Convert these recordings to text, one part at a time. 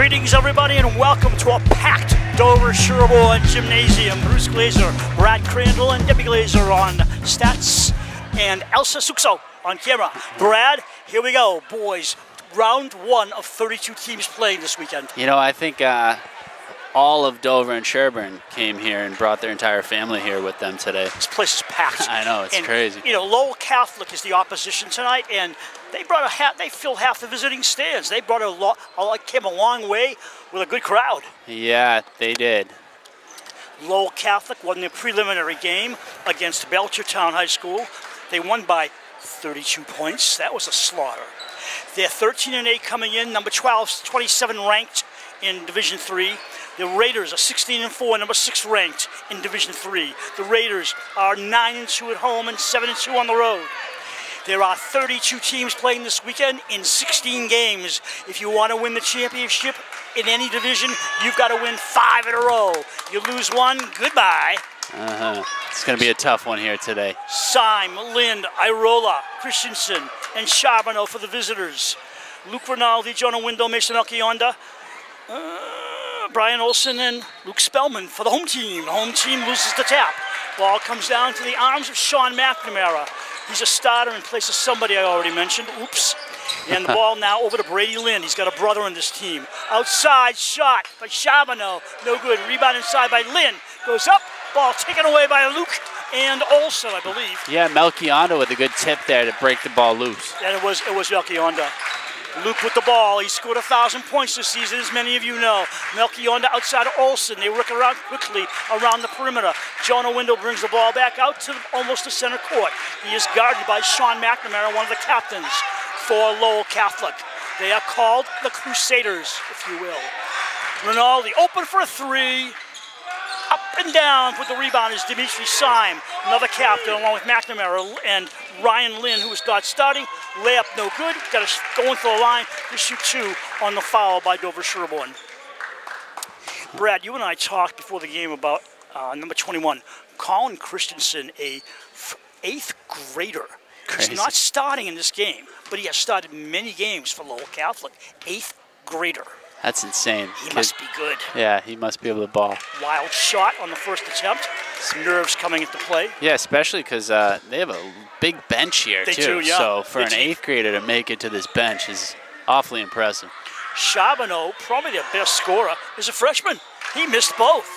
Greetings, everybody, and welcome to a packed Dover-Sherborn gymnasium. Bruce Glazer, Brad Crandall, and Debbie Glazer on stats, and Elsa Suxo on camera. Brad, here we go, boys. Round one of 32 teams playing this weekend. You know, I think all of Dover and Sherborn came here and brought their entire family here with them today. This place is packed. I know, it's crazy. You know, Lowell Catholic is the opposition tonight, and they brought they filled half the visiting stands. They brought came a long way with a good crowd. Yeah, they did. Lowell Catholic won their preliminary game against Belchertown High School. They won by 32 points. That was a slaughter. They're 13-8 coming in, number 12, 27 ranked in Division III. The Raiders are 16-4, number 6 ranked in Division III. The Raiders are 9-2 at home and 7-2 on the road. There are 32 teams playing this weekend in 16 games. If you want to win the championship in any division, you've got to win 5 in a row. You lose one, goodbye. It's going to be a tough one here today. Syme, Lind, Irola, Christensen, and Charbonneau for the visitors. Luke Rinaldi, Jonah Window, Mason Alkionda, Brian Olsen, and Luke Spellman for the home team. The home team loses the tap. Ball comes down to the arms of Sean McNamara. He's a starter in place of somebody I already mentioned. Oops. And the ball now over to Brady Lind. He's got a brother on this team. Outside shot by Charbonneau. No good. Rebound inside by Lind. Goes up. Ball taken away by Luke and Olsen, I believe. Yeah, Melchiondo with a good tip there to break the ball loose. And it was Melchiondo. Luke with the ball. He scored 1,000 points this season, as many of you know. Melchiondo outside of Olsen. They work around quickly around the perimeter. Jonah Window brings the ball back out to almost the center court. He is guarded by Sean McNamara, one of the captains for Lowell Catholic. They are called the Crusaders, if you will. Rinaldi open for a three. Up and down with the rebound is Dimitri Syme, another captain, along with McNamara and Ryan Lynn, who is not starting. Layup no good. Got to go into the line to shoot 2 on the foul by Dover-Sherborn. Brad, you and I talked before the game about number 21, Colin Christensen, a 8th grader. Crazy. He's not starting in this game, but he has started many games for Lowell Catholic. 8th grader. That's insane. He must be good. Yeah, he must be able to ball. Wild shot on the first attempt. Some nerves coming into play. Yeah, especially because they have a big bench here, They too. do, yeah. So for an 8th grader to make it to this bench is awfully impressive. Charbonneau, probably their best scorer, is a freshman. He missed both.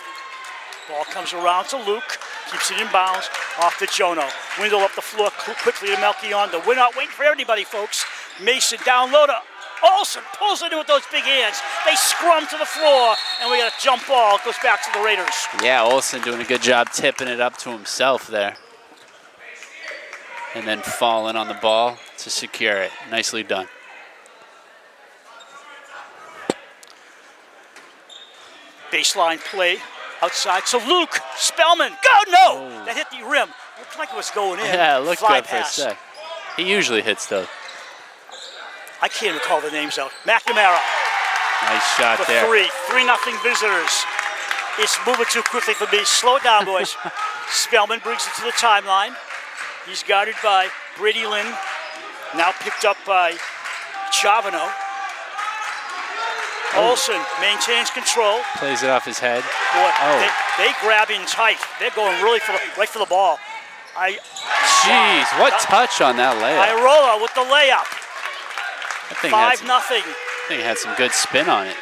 Ball comes around to Luke. Keeps it in bounds. Off to Jono. Window up the floor quickly to Melchiondo. We're not waiting for anybody, folks. Mason down low to Olsen. Pulls it in with those big hands. They scrum to the floor, and we got a jump ball. It goes back to the Raiders. Yeah, Olsen doing a good job tipping it up to himself there. And then falling on the ball to secure it. Nicely done. Baseline play outside to Luke Spellman. Go, no! Oh. That hit the rim. Looked like it was going in. Yeah, it looked Fly good pass. for a sec. He usually hits those. I can't even call the names out. McNamara. Nice shot For there. 3-0 visitors. It's moving too quickly for me. Slow it down, boys. Spellman brings it to the timeline. He's guarded by Brady Lynn. Now picked up by Charbonneau. Olsen maintains control. Plays it off his head. Boy, they grab in tight. They're going really right for the ball. Jeez, what touch on that layup. Irola with the layup. That thing 5-0. I think it had some good spin on it.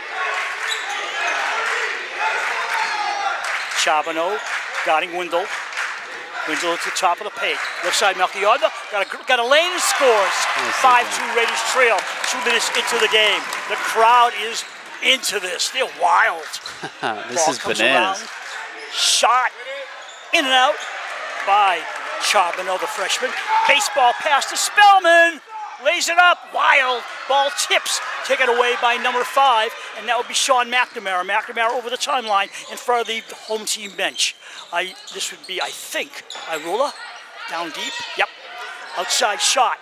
Charbonneau guarding Windle. Windle at the top of the paint. Left side, Melchiondo got a lane and scores. 5-2 Raiders trail. 2 minutes into the game. The crowd is into this. They're wild. This is bananas. Around. Shot in and out by Charbonneau, the freshman. Baseball pass to Spellman. Lays it up, wild, ball tips, taken away by number 5, and that would be Sean McNamara. McNamara over the timeline in front of the home team bench. This would be, I think, Irola, down deep, yep. Outside shot,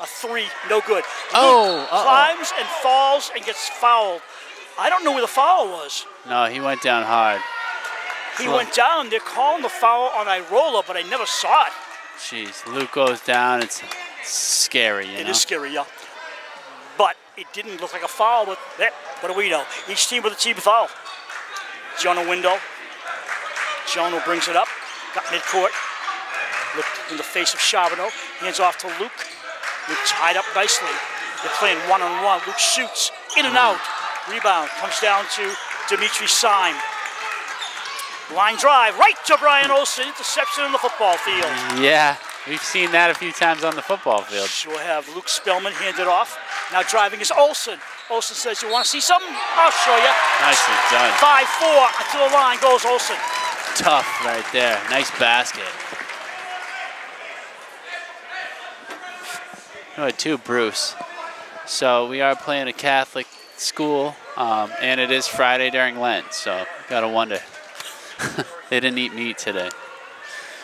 a 3, no good. Climbs and falls and gets fouled. I don't know where the foul was. No, he went down hard. He went down, they're calling the foul on Irola, but I never saw it. Jeez, Luke goes down, it's scary, you know? It is scary, yeah. but it didn't look like a foul. But what do we know? Each team with a team foul. Jonah Window. Jonah brings it up. Got midcourt. Looked in the face of Charbonneau. Hands off to Luke. Luke tied up nicely. They're playing one-on-one. Luke shoots. In and out. Rebound. Comes down to Dimitri Syme. Line drive. Right to Brian Olsen. Interception in the football field. Yeah. We've seen that a few times on the football field. Sure have. Luke Spellman handed off. Now driving is Olsen. Olsen says, you want to see something? I'll show you. Nicely done. 5-4 until the line goes Olsen. Tough right there. Nice basket. Number 2, Bruce. So we are playing a Catholic school, and it is Friday during Lent, so gotta wonder. They didn't eat meat today.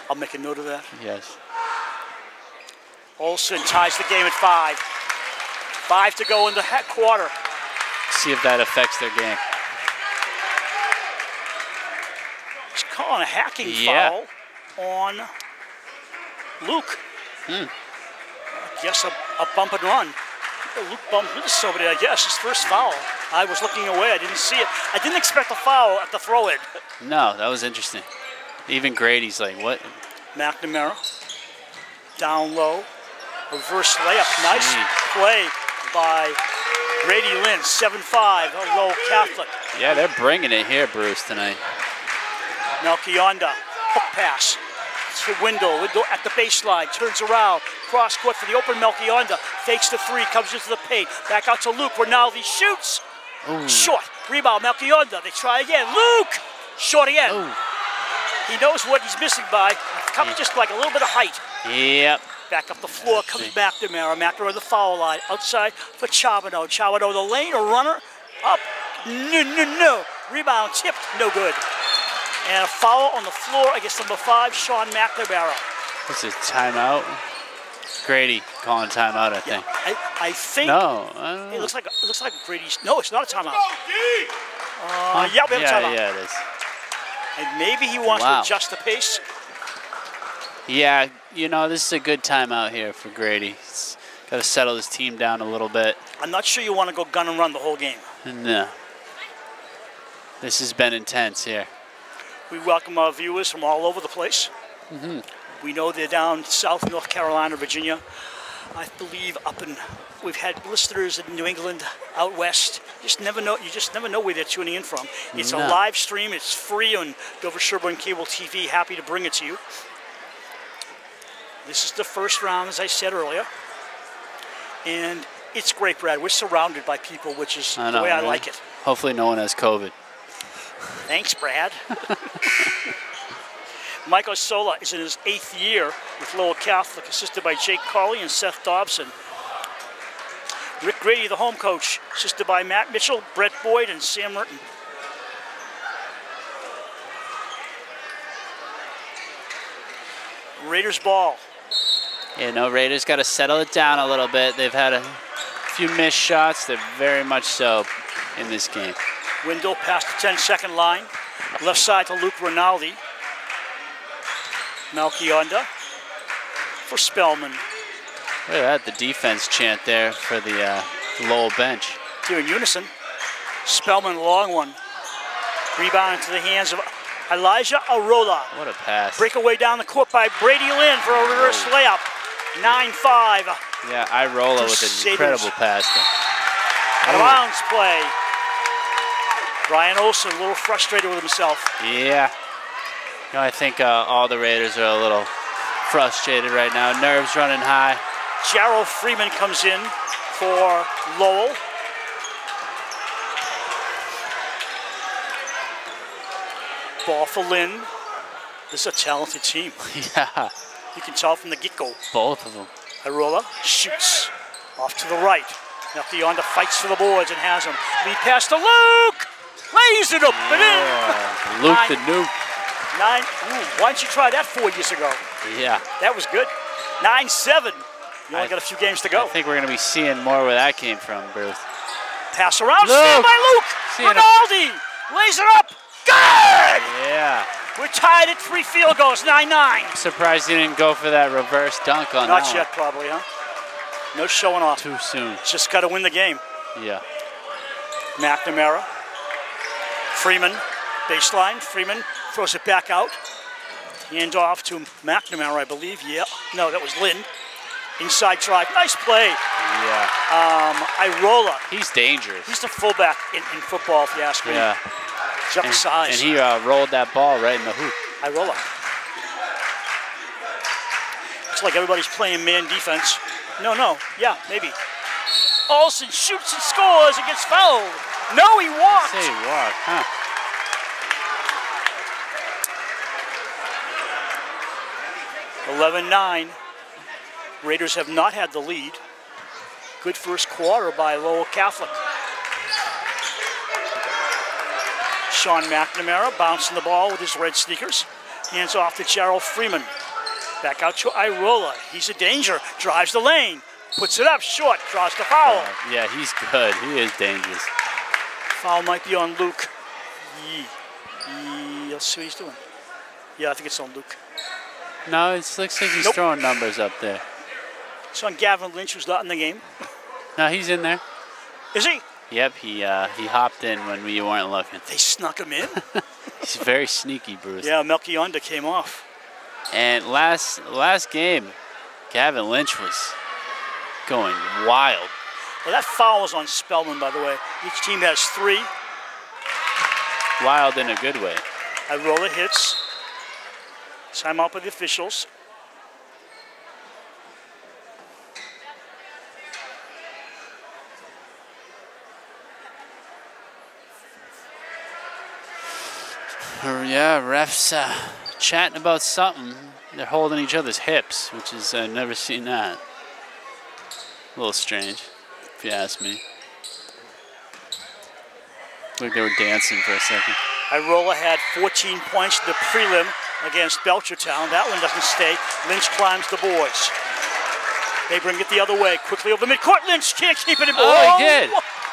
I'll make a note of that. Yes. Olsen ties the game at 5. 5 to go in the quarter. See if that affects their game. He's calling a hacking foul on Luke. I guess a bump and run. Luke bumped into somebody, I guess. His first foul. I was looking away. I didn't see it. I didn't expect a foul at the throw-in. No, that was interesting. Even Grady's like, what? McNamara. Down low. Reverse layup. Nice play by Grady Lynn. 7-5. Lowell Catholic. Yeah, they're bringing it here, Bruce, tonight. Melchionda. Hook pass. To Window. Window at the baseline. Turns around. Cross court for the open Melchionda. Fakes the 3. Comes into the paint. Back out to Luke. Rinaldi shoots. Ooh. Short. Rebound. Melchionda. They try again. Luke. Short again. Ooh. He knows what he's missing by. Just like a little bit of height. Yep. Back up the floor comes McNamara. McNamara the foul line. Outside for Charbonneau. Charbonneau the lane. A runner. Up. No. Rebound tipped. No good. And a foul on the floor against number 5, Sean McNamara. What's this, timeout? Grady calling timeout, I think. Yeah, I think. No, I don't know. It looks like Grady's. No, it's not a timeout. Yeah, we have a timeout. Yeah, it is. And maybe he wants to adjust the pace. Yeah, you know, this is a good timeout here for Grady. He's got to settle his team down a little bit. I'm not sure you want to go gun and run the whole game. No. This has been intense here. We welcome our viewers from all over the place. We know they're down south, North Carolina, Virginia. I believe we've had listeners in New England, out west. You just never know where they're tuning in from. It's a live stream. It's free on Dover-Sherborn Cable TV. Happy to bring it to you. This is the first round, as I said earlier. And it's great, Brad. We're surrounded by people, which is the way I like it. Hopefully no one has COVID. Thanks, Brad. Michael Sola is in his 8th year with Lowell Catholic, assisted by Jake Carley and Seth Dobson. Rick Grady, the home coach, assisted by Matt Mitchell, Brett Boyd, and Sam Merton. Raiders ball. Yeah, no, Raiders got to settle it down a little bit. They've had a few missed shots. They're very much so in this game. Window past the 10-second line. Left side to Luke Rinaldi. Melchionda for Spellman. Look at that, the defense chant there for the Lowell bench. Two in unison. Spellman, long one. Rebound into the hands of Elijah Arola. What a pass. Breakaway down the court by Brady Lynn for a reverse layup. 9-5. Yeah, Irola with an incredible pass there. Out of bounds play. Brian Olsen a little frustrated with himself. Yeah. You know, I think all the Raiders are a little frustrated right now. Nerves running high. Jarrell Freeman comes in for Lowell. Ball for Lynn. This is a talented team. Yeah. You can tell from the get-go. Both of them. Arola shoots off to the right. Melchionda fights for the boards and has him. Lead pass to Luke. Lays it up and in. Luke the Nuke. Why didn't you try that 4 years ago? Yeah. That was good. 9-7. You only got a few games to go. I think we're going to be seeing more where that came from, Bruce. Pass around. Stand by Luke. Rinaldi lays it up. Good. Yeah. We're tied at 3 field goals. 9-9. Surprised he didn't go for that reverse dunk on that one. Not yet, probably, huh? No showing off. Too soon. Just got to win the game. Yeah. McNamara. Freeman, baseline. Freeman throws it back out. Hand off to McNamara, I believe. Yeah. No, that was Lynn. Inside drive. Nice play. Yeah. Irola. He's dangerous. He's the fullback in football, if you ask me. Yeah. He's up size. And he rolled that ball right in the hoop. Irola. It's like everybody's playing man defense. No. Yeah, maybe. Olsen shoots and scores and gets fouled. No, he walked. Say he walked, huh? 11-9. Raiders have not had the lead. Good first quarter by Lowell Catholic. Sean McNamara bouncing the ball with his red sneakers. Hands off to Gerald Freeman. Back out to Irola. He's a danger. Drives the lane. Puts it up short. Draws the foul. Yeah, he's good. He is dangerous. Foul might be on Luke. Let's see what he's doing. Yeah, I think it's on Luke. No, it looks like he's throwing numbers up there. It's on Gavin Lynch, who's not in the game. No, he's in there. Is he? Yep, he hopped in when we weren't looking. They snuck him in? He's very sneaky, Bruce. Yeah, Melchionda came off. And last game, Gavin Lynch was going wild. Well, that foul was on Spellman, by the way. Each team has 3. Wild in a good way. Irola hits. Time out by the officials. Yeah, refs chatting about something. They're holding each other's hips, which is, I've never seen that. A little strange, if you ask me. Like they were dancing for a second. Irola had 14 points in the prelim against Belchertown. That one doesn't stay. Lynch climbs the boards. They bring it the other way. Quickly over the midcourt. Lynch can't keep it in. Oh, he did.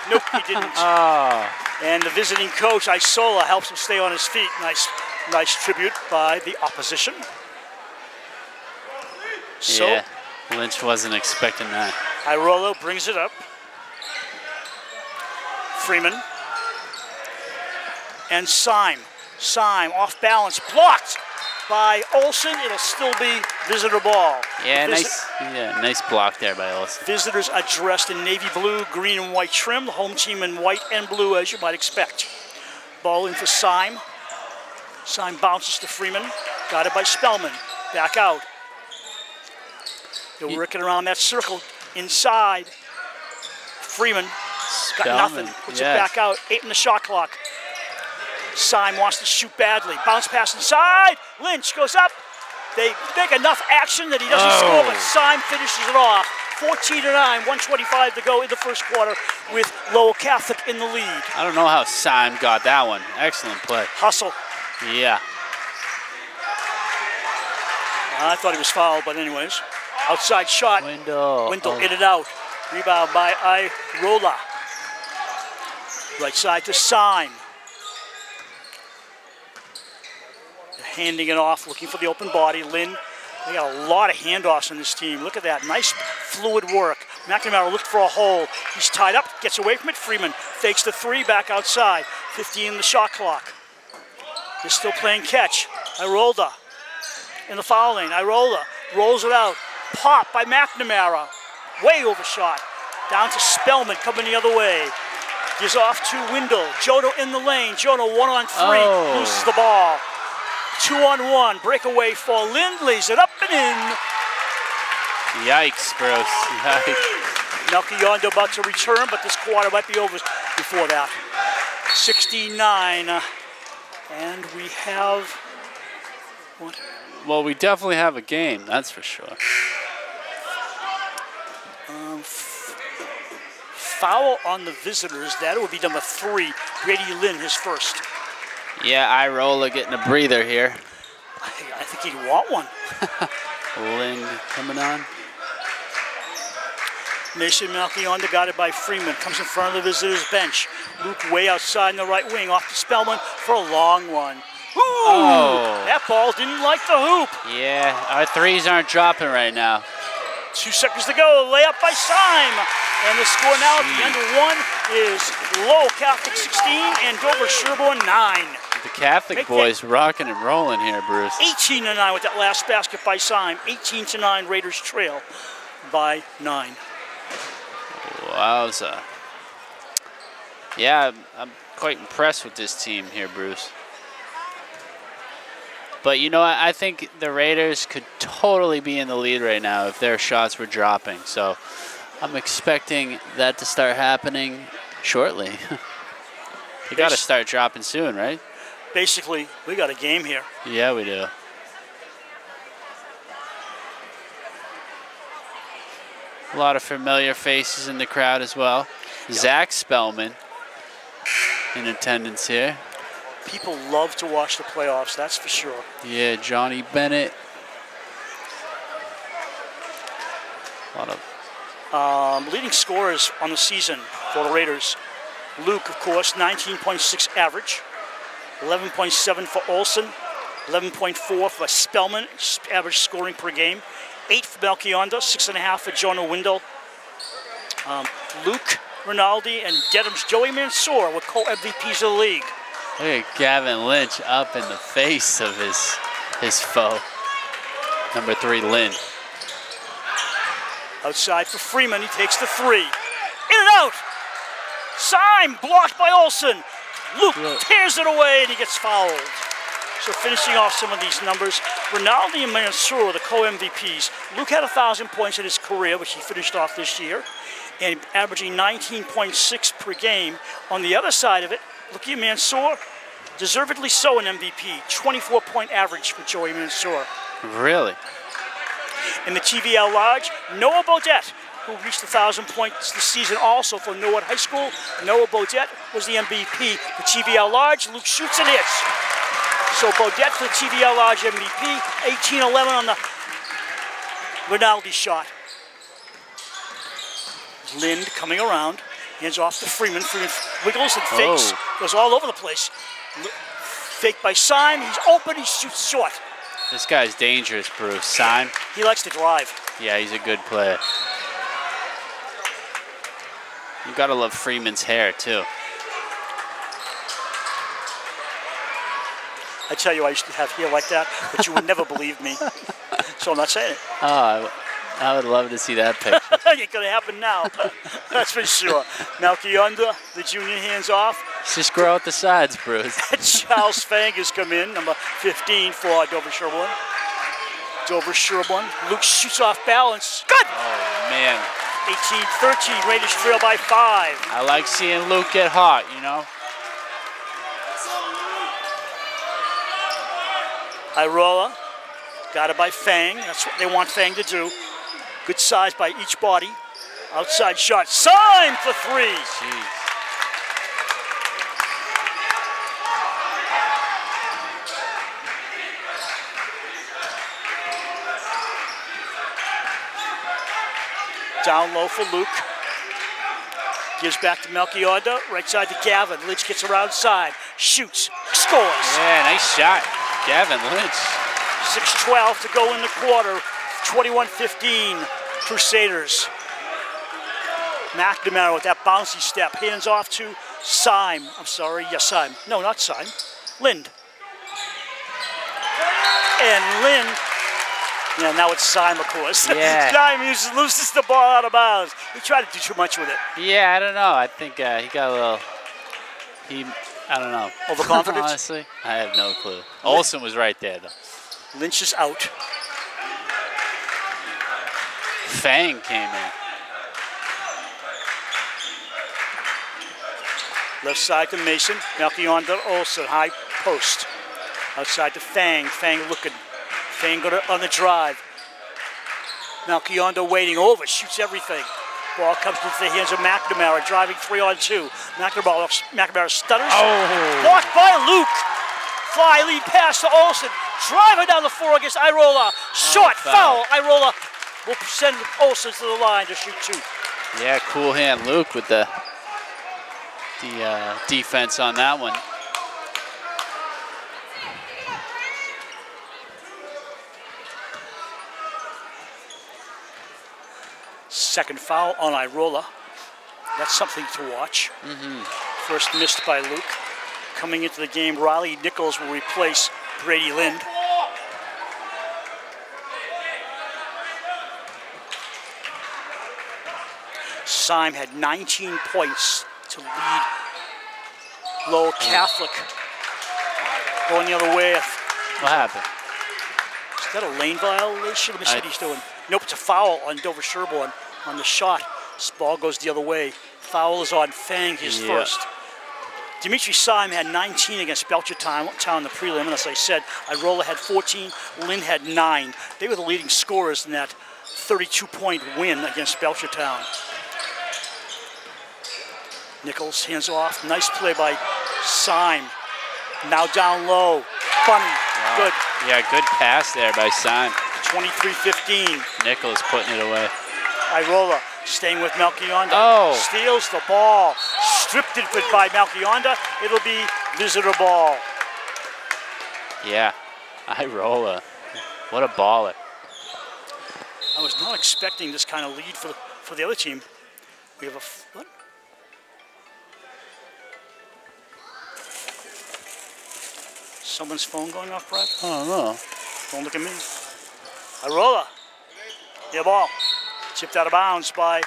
Nope, he didn't. And the visiting coach, Isola, helps him stay on his feet. Nice tribute by the opposition. So, yeah, Lynch wasn't expecting that. Irola brings it up. Freeman. And Syme off balance, blocked by Olsen. It'll still be visitor ball. Yeah, nice block there by Olsen. Visitors are dressed in navy blue, green, and white trim. The home team in white and blue, as you might expect. Ball in for Syme. Syme bounces to Freeman. Got it by Spellman. Back out. They're working around that circle inside. Freeman got nothing. Puts it back out. 8 in the shot clock. Syme wants to shoot badly. Bounce pass inside. Lynch goes up. They make enough action that he doesn't score, but Syme finishes it off. 14-9, 1:25 to go in the first quarter with Lowell Catholic in the lead. I don't know how Syme got that one. Excellent play. Hustle. Yeah. I thought he was fouled, but anyways. Outside shot. Wendell in and out. Rebound by Irola. Right side to Syme. Handing it off, looking for the open body. Lynn, they got a lot of handoffs on this team. Look at that, nice fluid work. McNamara looked for a hole. He's tied up, gets away from it. Freeman fakes the 3, back outside. 15 in the shot clock. They're still playing catch. Irola in the foul lane. Irola rolls it out. Pop by McNamara. Way overshot. Down to Spellman, coming the other way. Gives off to Windle. Jono in the lane. Jono 1-on-3, loses the ball. 2-on-1, breakaway for Lynn, lays it up and in. Yikes, Bruce, yikes. Melchionda about to return, but this quarter might be over before that. 69, and we have, what? Well, we definitely have a game, that's for sure. Foul on the visitors, that would be number 3, Brady Lynn, his first. Yeah, Irola getting a breather here. I think he'd want one. Lynn coming on. Mason Melchionda got it by Freeman. Comes in front of the visitors' bench. Luke way outside in the right wing. Off to Spellman for a long one. Ooh! That ball didn't like the hoop. Yeah, our 3s aren't dropping right now. 2 seconds to go. Layup by Syme. And the score now at the end of one is Lowell Catholic 16 and Dover-Sherborn 9. The Catholic boys rocking and rolling here, Bruce. 18-9 with that last basket by Syme. 18-9, Raiders trail by 9. Wowza. Yeah, I'm quite impressed with this team here, Bruce. But, you know, I think the Raiders could totally be in the lead right now if their shots were dropping. So I'm expecting that to start happening shortly. You got to start dropping soon, right? Basically, we got a game here. Yeah, we do. A lot of familiar faces in the crowd as well. Yep. Zach Spellman in attendance here. People love to watch the playoffs, that's for sure. Yeah, Johnny Bennett. A lot of leading scorers on the season for the Raiders. Luke, of course, 19.6 average. 11.7 for Olsen. 11.4 for Spellman, average scoring per game. 8 for Melchionda, 6.5 for Jonah Windle. Luke, Rinaldi, and Dedham's Joey Mansour were co-MVPs of the league. Look at Gavin Lynch up in the face of his foe. Number 3, Lynn. Outside for Freeman, he takes the 3. In and out! Syme blocked by Olsen. Luke tears it away and he gets fouled. So finishing off some of these numbers, Rinaldi and Mansour, the co-MVPs. Luke had 1,000 points in his career, which he finished off this year, and averaging 19.6 per game. On the other side of it, look at Mansour, deservedly so an MVP. 24-point average for Joey Mansour. Really? In the TVL Large, Noah Bodette, who reached 1,000 points this season also for Norwood High School. Noah Bodette was the MVP for TVL Large. Luke shoots and hits. So Bodette for the TVL Large MVP, 18-11 on the Rinaldi shot. Lind coming around, hands off to Freeman. Freeman wiggles and fakes, goes all over the place. Fake by Syme, he's open, he shoots short. This guy's dangerous, Bruce. Syme. He likes to drive. Yeah, he's a good player. You gotta love Freeman's hair, too. I tell you, I used to have hair like that, but you would never believe me. So I'm not saying it. Oh, I would love to see that picture. It's going to happen now. That's for sure. Melchionda, the junior, hands off. Just grow out the sides, Bruce. Charles Fang has come in, number 15 for Dover-Sherborn. Dover-Sherborn. Luke shoots off balance. Good! Oh, man. 18-13, Raiders trail by 5. I like seeing Luke get hot, you know? Irola, got it by Fang. That's what they want Fang to do. Good size by each body. Outside shot, Syme for 3. Jeez. Down low for Luke. Gives back to Melchionda, right side to Gavin. Lynch gets around side, shoots, scores. Yeah, nice shot. Gavin Lynch. 6:12 to go in the quarter. 21-15 Crusaders. McNamara with that bouncy step. Hands off to Syme. I'm sorry, yes, Syme. No, not Syme. Lind. And Lind. Yeah, now it's Syme, of course. Yeah. Syme loses the ball out of bounds. He tried to do too much with it. Yeah, I don't know. I think he got a little... I don't know. Overconfident? Honestly, I have no clue. Olsen was right there, though. Lynch is out. Fang came in. Left side to Mason. Melchionda Olsen, high post. Outside to Fang. Fang looking. Fang on the drive. Melchionda waiting over, shoots everything. Ball comes into the hands of McNamara, driving 3-on-2. McNamara stutters. Oh. Blocked by Luke. Fly lead pass to Olsen. Driving down the floor against Irola. Short foul. Irola will send Olsen to the line to shoot 2. Yeah, cool hand, Luke, with the defense on that one. Second foul on Irola. That's something to watch. First missed by Luke. Coming into the game, Riley Nichols will replace Brady Lind. Syme had 19 points to lead Lowell Catholic. Going the other way. What happened? Is that a lane violation? Let me see what he's doing. Nope, it's a foul on Dover-Sherborn on the shot. This ball goes the other way. Foul is on Fang, his first. Dimitri Syme had 19 against Belchertown in the prelim, and as I said, Irola had 14, Lynn had 9. They were the leading scorers in that 32-point win against Belchertown. Nichols hands off. Nice play by Syme. Now down low. Funny. Wow. Good. Yeah, good pass there by Syme. 23-15. Nichols putting it away. Irola staying with Melchionda. Oh. Steals the ball. Stripped it by Melchionda. It'll be visitor ball. Yeah. Irola. What a baller. I was not expecting this kind of lead for the other team. We have a... What? Someone's phone going off, Brad? I don't know. Don't look at me. Irola. Yeah, ball. Tipped out of bounds by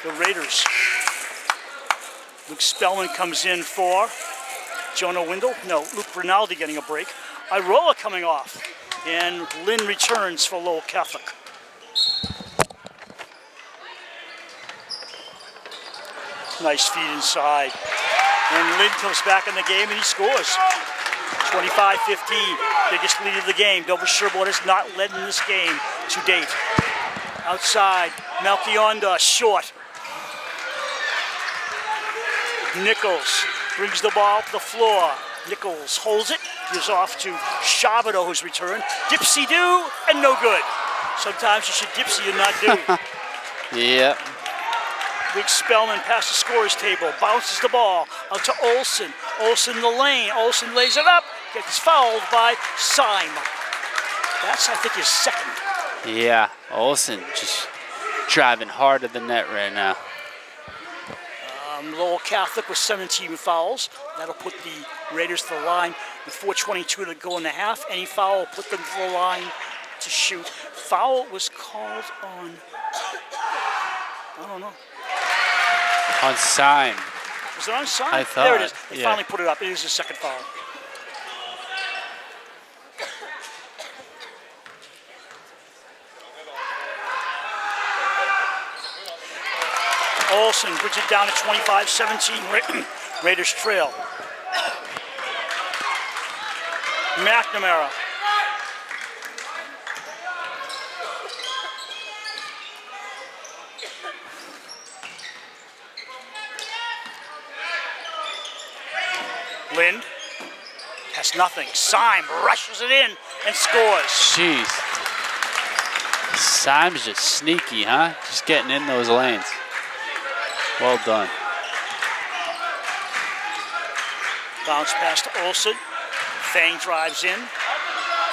the Raiders. Luke Spellman comes in for Jonah Windle. No, Luke Rinaldi getting a break. Irola coming off. And Lynn returns for Lowell Catholic. Nice feed inside. And Lynn comes back in the game and he scores. 25-15, biggest lead of the game. Dover-Sherborn has not led in this game to date. Outside, Melchionda, short. Nichols brings the ball to the floor. Nichols holds it, gives off to Chabot, who's returned. Dipsy-do, and no good. Sometimes you should dipsy and not do. Yep. Luke Spellman past the scorer's table, bounces the ball out to Olsen. Olsen in the lane, Olsen lays it up, gets fouled by Syme. That's, I think, his second. Yeah, Olsen just driving hard at the net right now. Lowell Catholic with 17 fouls. That'll put the Raiders to the line with 4:22 to go in the half. Any foul will put them to the line to shoot. Foul was called on, I don't know. On Syme. Was it on Syme? I thought. There it is. They finally put it up. It is the second foul. Olsen brings it down to 25-17. Raiders trail. McNamara. Lind has nothing. Syme rushes it in and scores. Jeez. Syme's just sneaky, huh? Just getting in those lanes. Well done. Bounce pass to Olsen. Fang drives in.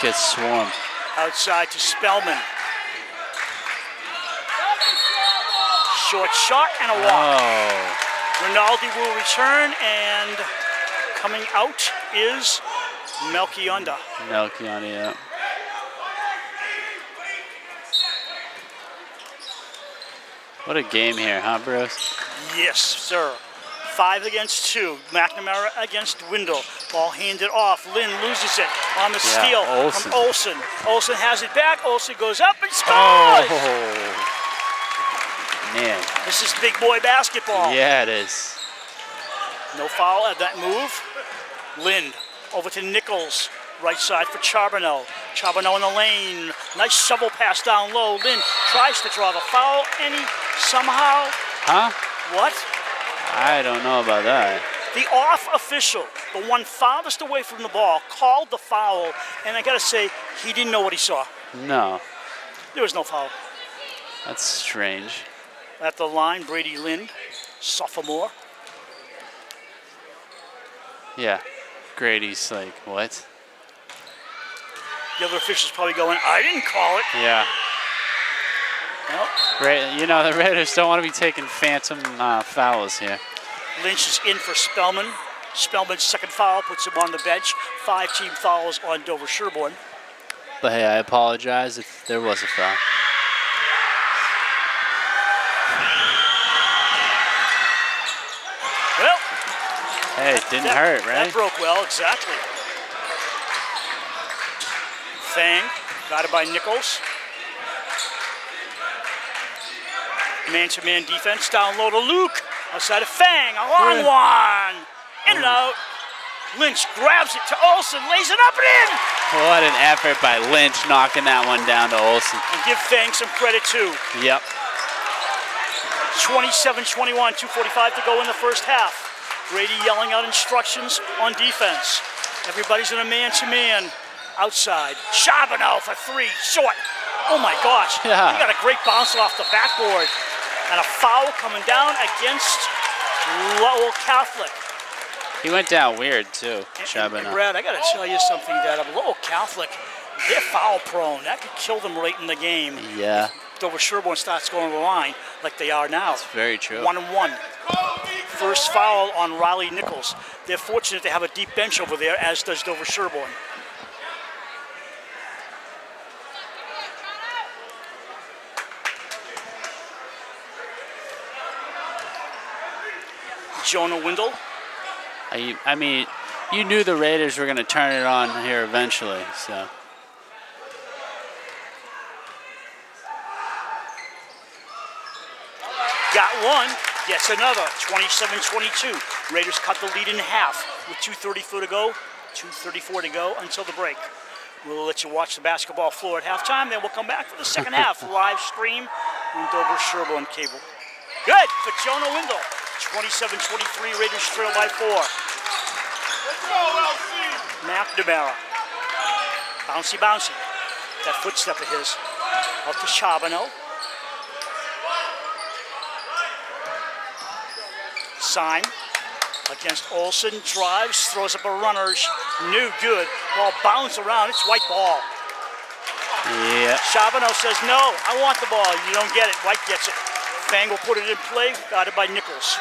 Gets swarmed. Outside to Spellman. Short shot and a walk. Oh. Rinaldi will return, and coming out is Melchionda. Melchionda, yeah. What a game here, huh, Bruce? Yes, sir. 5 against 2. McNamara against Windle. Ball handed off. Lynn loses it on the steal Olsen. from Olsen. Olsen has it back. Olsen goes up and scores! Oh. Man. This is big boy basketball. Yeah, it is. No foul at that move. Lind over to Nichols. Right side for Charbonneau. Charbonneau in the lane. Nice shovel pass down low. Lind tries to draw the foul, and he somehow... Huh? What? I don't know about that. The off official, the one farthest away from the ball, called the foul, and I gotta say, he didn't know what he saw. No. There was no foul. That's strange. At the line, Brady Lind, sophomore. Yeah. Grady's like, what? The other official's probably going, I didn't call it. Yeah. Nope. You know, the Raiders don't want to be taking phantom fouls here. Lynch is in for Spellman. Spellman's second foul puts him on the bench. 5 team fouls on Dover-Sherborn. But hey, I apologize if there was a foul. Well, hey, it didn't hurt, right? That broke well, exactly. Fang, got it by Nichols. Man-to-man defense, down low to Luke. Outside of Fang, a long one. In and out. Lynch grabs it to Olsen, lays it up and in. What an effort by Lynch knocking that one down to Olsen. And give Fang some credit too. Yep. 27-21, 2:45 to go in the first half. Grady yelling out instructions on defense. Everybody's in a man-to-man. Outside, Charbonneau for 3, short. Oh my gosh, yeah. He got a great bounce off the backboard. And a foul coming down against Lowell Catholic. He went down weird too, Charbonneau. Brad, I got to tell you something, Dad. Lowell Catholic, they're foul prone. That could kill them late in the game. Yeah. Dover-Sherborn starts going to the line like they are now. That's very true. 1-1. First foul on Riley Nichols. They're fortunate to have a deep bench over there, as does Dover-Sherborn. Jonah Windle. I mean, you knew the Raiders were going to turn it on here eventually, so. Got one, gets another, 27-22. Raiders cut the lead in half with 2:34 to go, 2:34 to go until the break. We'll let you watch the basketball floor at halftime, then we'll come back for the second half. Live stream on Dover-Sherborn cable. Good for Jonah Windle. 27-23, Raiders trail by 4. Let's go, LC! McNamara. Bouncy, bouncy. That footstep of his. Out to Charbonneau. Syme against Olsen. Drives, throws up a runner. No good. Ball bounced around. It's white ball. Yeah. Charbonneau says, no, I want the ball. You don't get it. White gets it. Fang will put it in play. Got it by Nichols.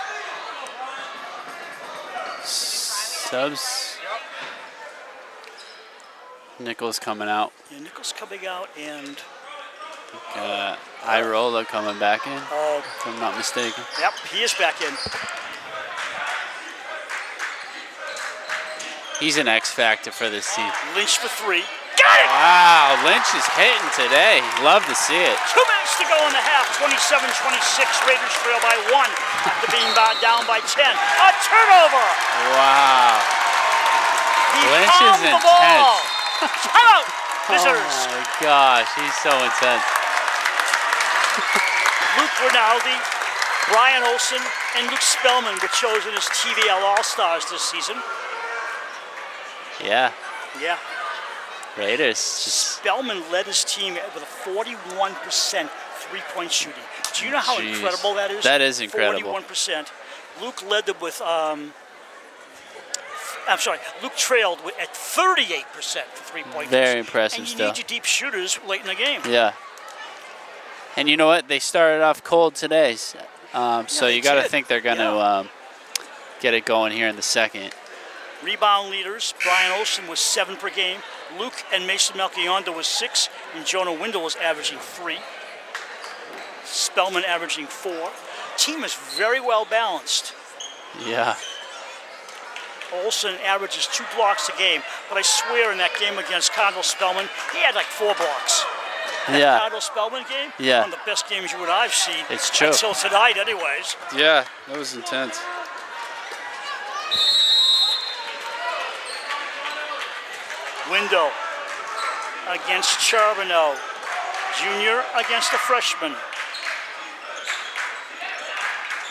Subs. Nichols coming out. Yeah, Nichols coming out and... Irola coming back in, if I'm not mistaken. Yep, he is back in. He's an X factor for this team. Lynch for 3. Got it! Wow, Lynch is hitting today. Love to see it. 2 minutes to go in the half. 27-26. Raiders trail by 1 after being down by 10. A turnover! Wow. Lynch is intense. Timeout! Visitors. Oh my gosh, he's so intense. Luke Rinaldi, Brian Olsen, and Luke Spellman were chosen as TVL All-Stars this season. Yeah. Yeah. Raiders. Spellman led his team with a 41% three-point shooting. Do you know how incredible that is? That is incredible. 41%. Luke led them with, Luke trailed at 38% for three-point. Very impressive and you stuff. need your deep shooters late in the game. Yeah. And you know what? They started off cold today. So you got to think they're going to get it going here in the second. Rebound leaders, Brian Olsen was 7 per game. Luke and Mason Melchionda was 6, and Jonah Windle was averaging 3. Spellman averaging 4. Team is very well balanced. Yeah. Olsen averages 2 blocks a game, but I swear in that game against Cardinal Spellman, he had like 4 blocks. That Cardinal Spellman game, one of the best games you and I've seen. It's true. Until tonight, anyways. Yeah, that was intense. Window against Charbonneau. Junior against a freshman.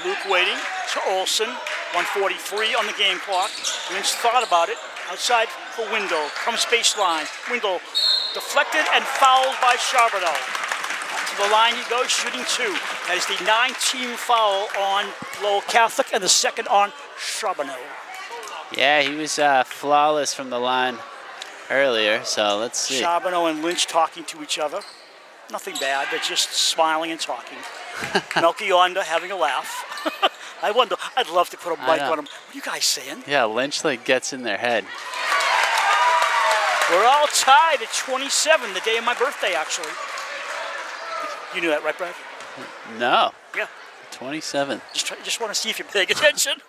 Luke waiting to Olsen. 1:43 on the game clock. Lynch thought about it. Outside for Window. Comes baseline. Window deflected and fouled by Charbonneau. To the line he goes, shooting 2. That is the 9-team foul on Lowell Catholic and the second on Charbonneau. Yeah, he was flawless from the line earlier, so let's see. Charbonneau and Lynch talking to each other. Nothing bad. They're just smiling and talking. Melchionda having a laugh. I wonder, I'd love to put a mic on them. What are you guys saying? Yeah, Lynch like gets in their head. We're all tied at 27, the day of my birthday, actually. You knew that, right, Brad? No. Yeah. 27. Just want to see if you're paying attention.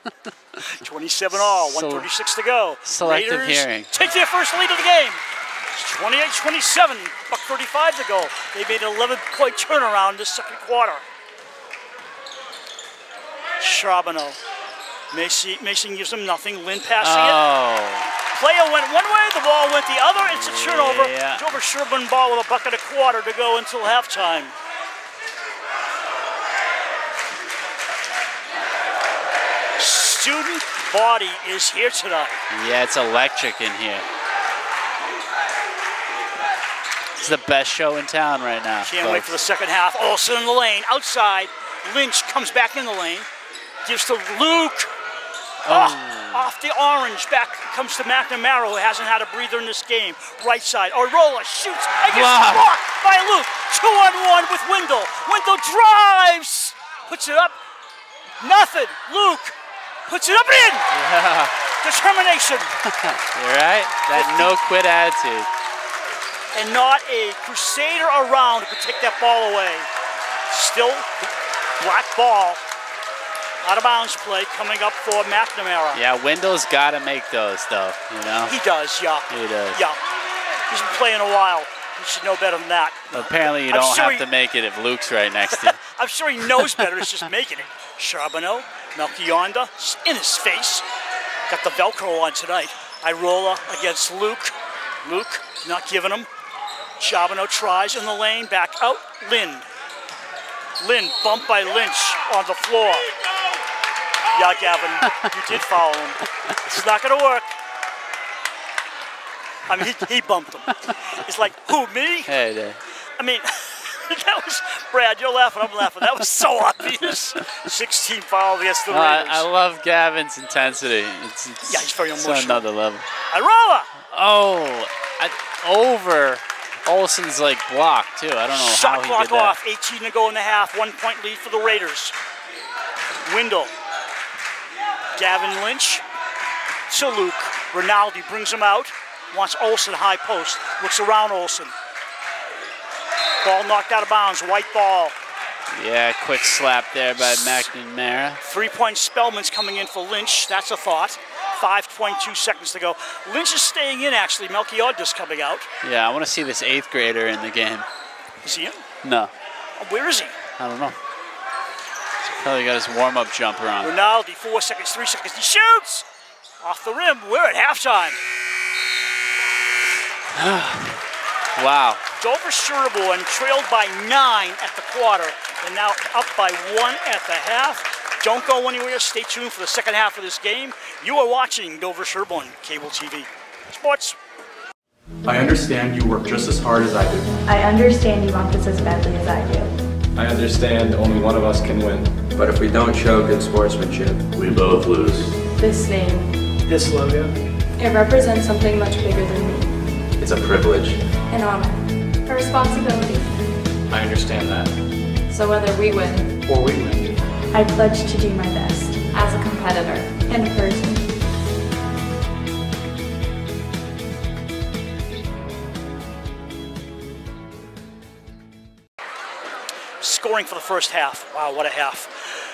27 all, 136 to go. Selective Raiders hearing. take their first lead of the game. It's 28-27, buck 35 to go. They made an 11-point turnaround this second quarter. Charbonneau. Mason gives him nothing. Lynn passing it. Player went one way, the ball went the other. It's a turnover. Yeah. Dover-Sherborn ball with a buck and a quarter to go until halftime. Student body is here tonight. Yeah, it's electric in here. It's the best show in town right now. Can't wait for the second half. Olsen in the lane, outside. Lynch comes back in the lane. Gives to Luke. Off the orange. Back comes to McNamara, who hasn't had a breather in this game. Right side. Orola shoots. And gets blocked by Luke. 2-on-1 with Wendell. Wendell drives. Puts it up. Nothing. Luke puts it up and in. Yeah. Determination. You're right. That no-quit attitude. And not a crusader around who could take that ball away. Still black ball. Out of bounds play coming up for McNamara. Yeah, Wendell's got to make those, though, you know? He does, yeah. He does. Yeah. He's been playing a while. He should know better than that. But apparently you don't have to make it if Luke's right next to you. I'm sure he knows better. He's just making it. Charbonneau, Melchionda, in his face. Got the Velcro on tonight. Irola against Luke. Luke not giving him. Charbonneau tries in the lane, back out. Lynn bumped by Lynch on the floor. Yeah, Gavin, you did foul him. It's not going to work. I mean, he bumped him. It's like, who, me? Hey there. I mean, that was, Brad, you're laughing, I'm laughing. That was so obvious. 16 foul against the Raiders. I love Gavin's intensity. Yeah, he's very emotional. It's another level. Irola! Over Olsen's like block, too. I don't know Shot how he clock did that. off, 18 to go in the half. 1-point lead for the Raiders. Wendell. Gavin Lynch to Luke. Rinaldi brings him out. Wants Olsen high post. Looks around Olsen. Ball knocked out of bounds. White ball. Yeah, quick slap there by McNamara. 3-point Spellman's coming in for Lynch. That's a thought. 5.2 seconds to go. Lynch is staying in, actually. Melchionda's coming out. Yeah, I want to see this 8th grader in the game. Is he in? No. Oh, where is he? I don't know. He's probably got his warm-up jumper on. Rinaldi, 4 seconds, 3 seconds. He shoots! Off the rim. We're at halftime. Wow. Dover-Sherborn trailed by 9 at the quarter and now up by 1 at the half. Don't go anywhere. Stay tuned for the second half of this game. You are watching Dover-Sherborn Cable TV. Sports. I understand you work just as hard as I do. I understand you want this as badly as I do. I understand only one of us can win. But if we don't show good sportsmanship, we both lose. This name, This logo, it represents something much bigger than me. it's a privilege. An honor. A responsibility. I understand that. So whether we win, or we win. I pledge to do my best as a competitor and a person. Scoring for the first half. Wow, what a half.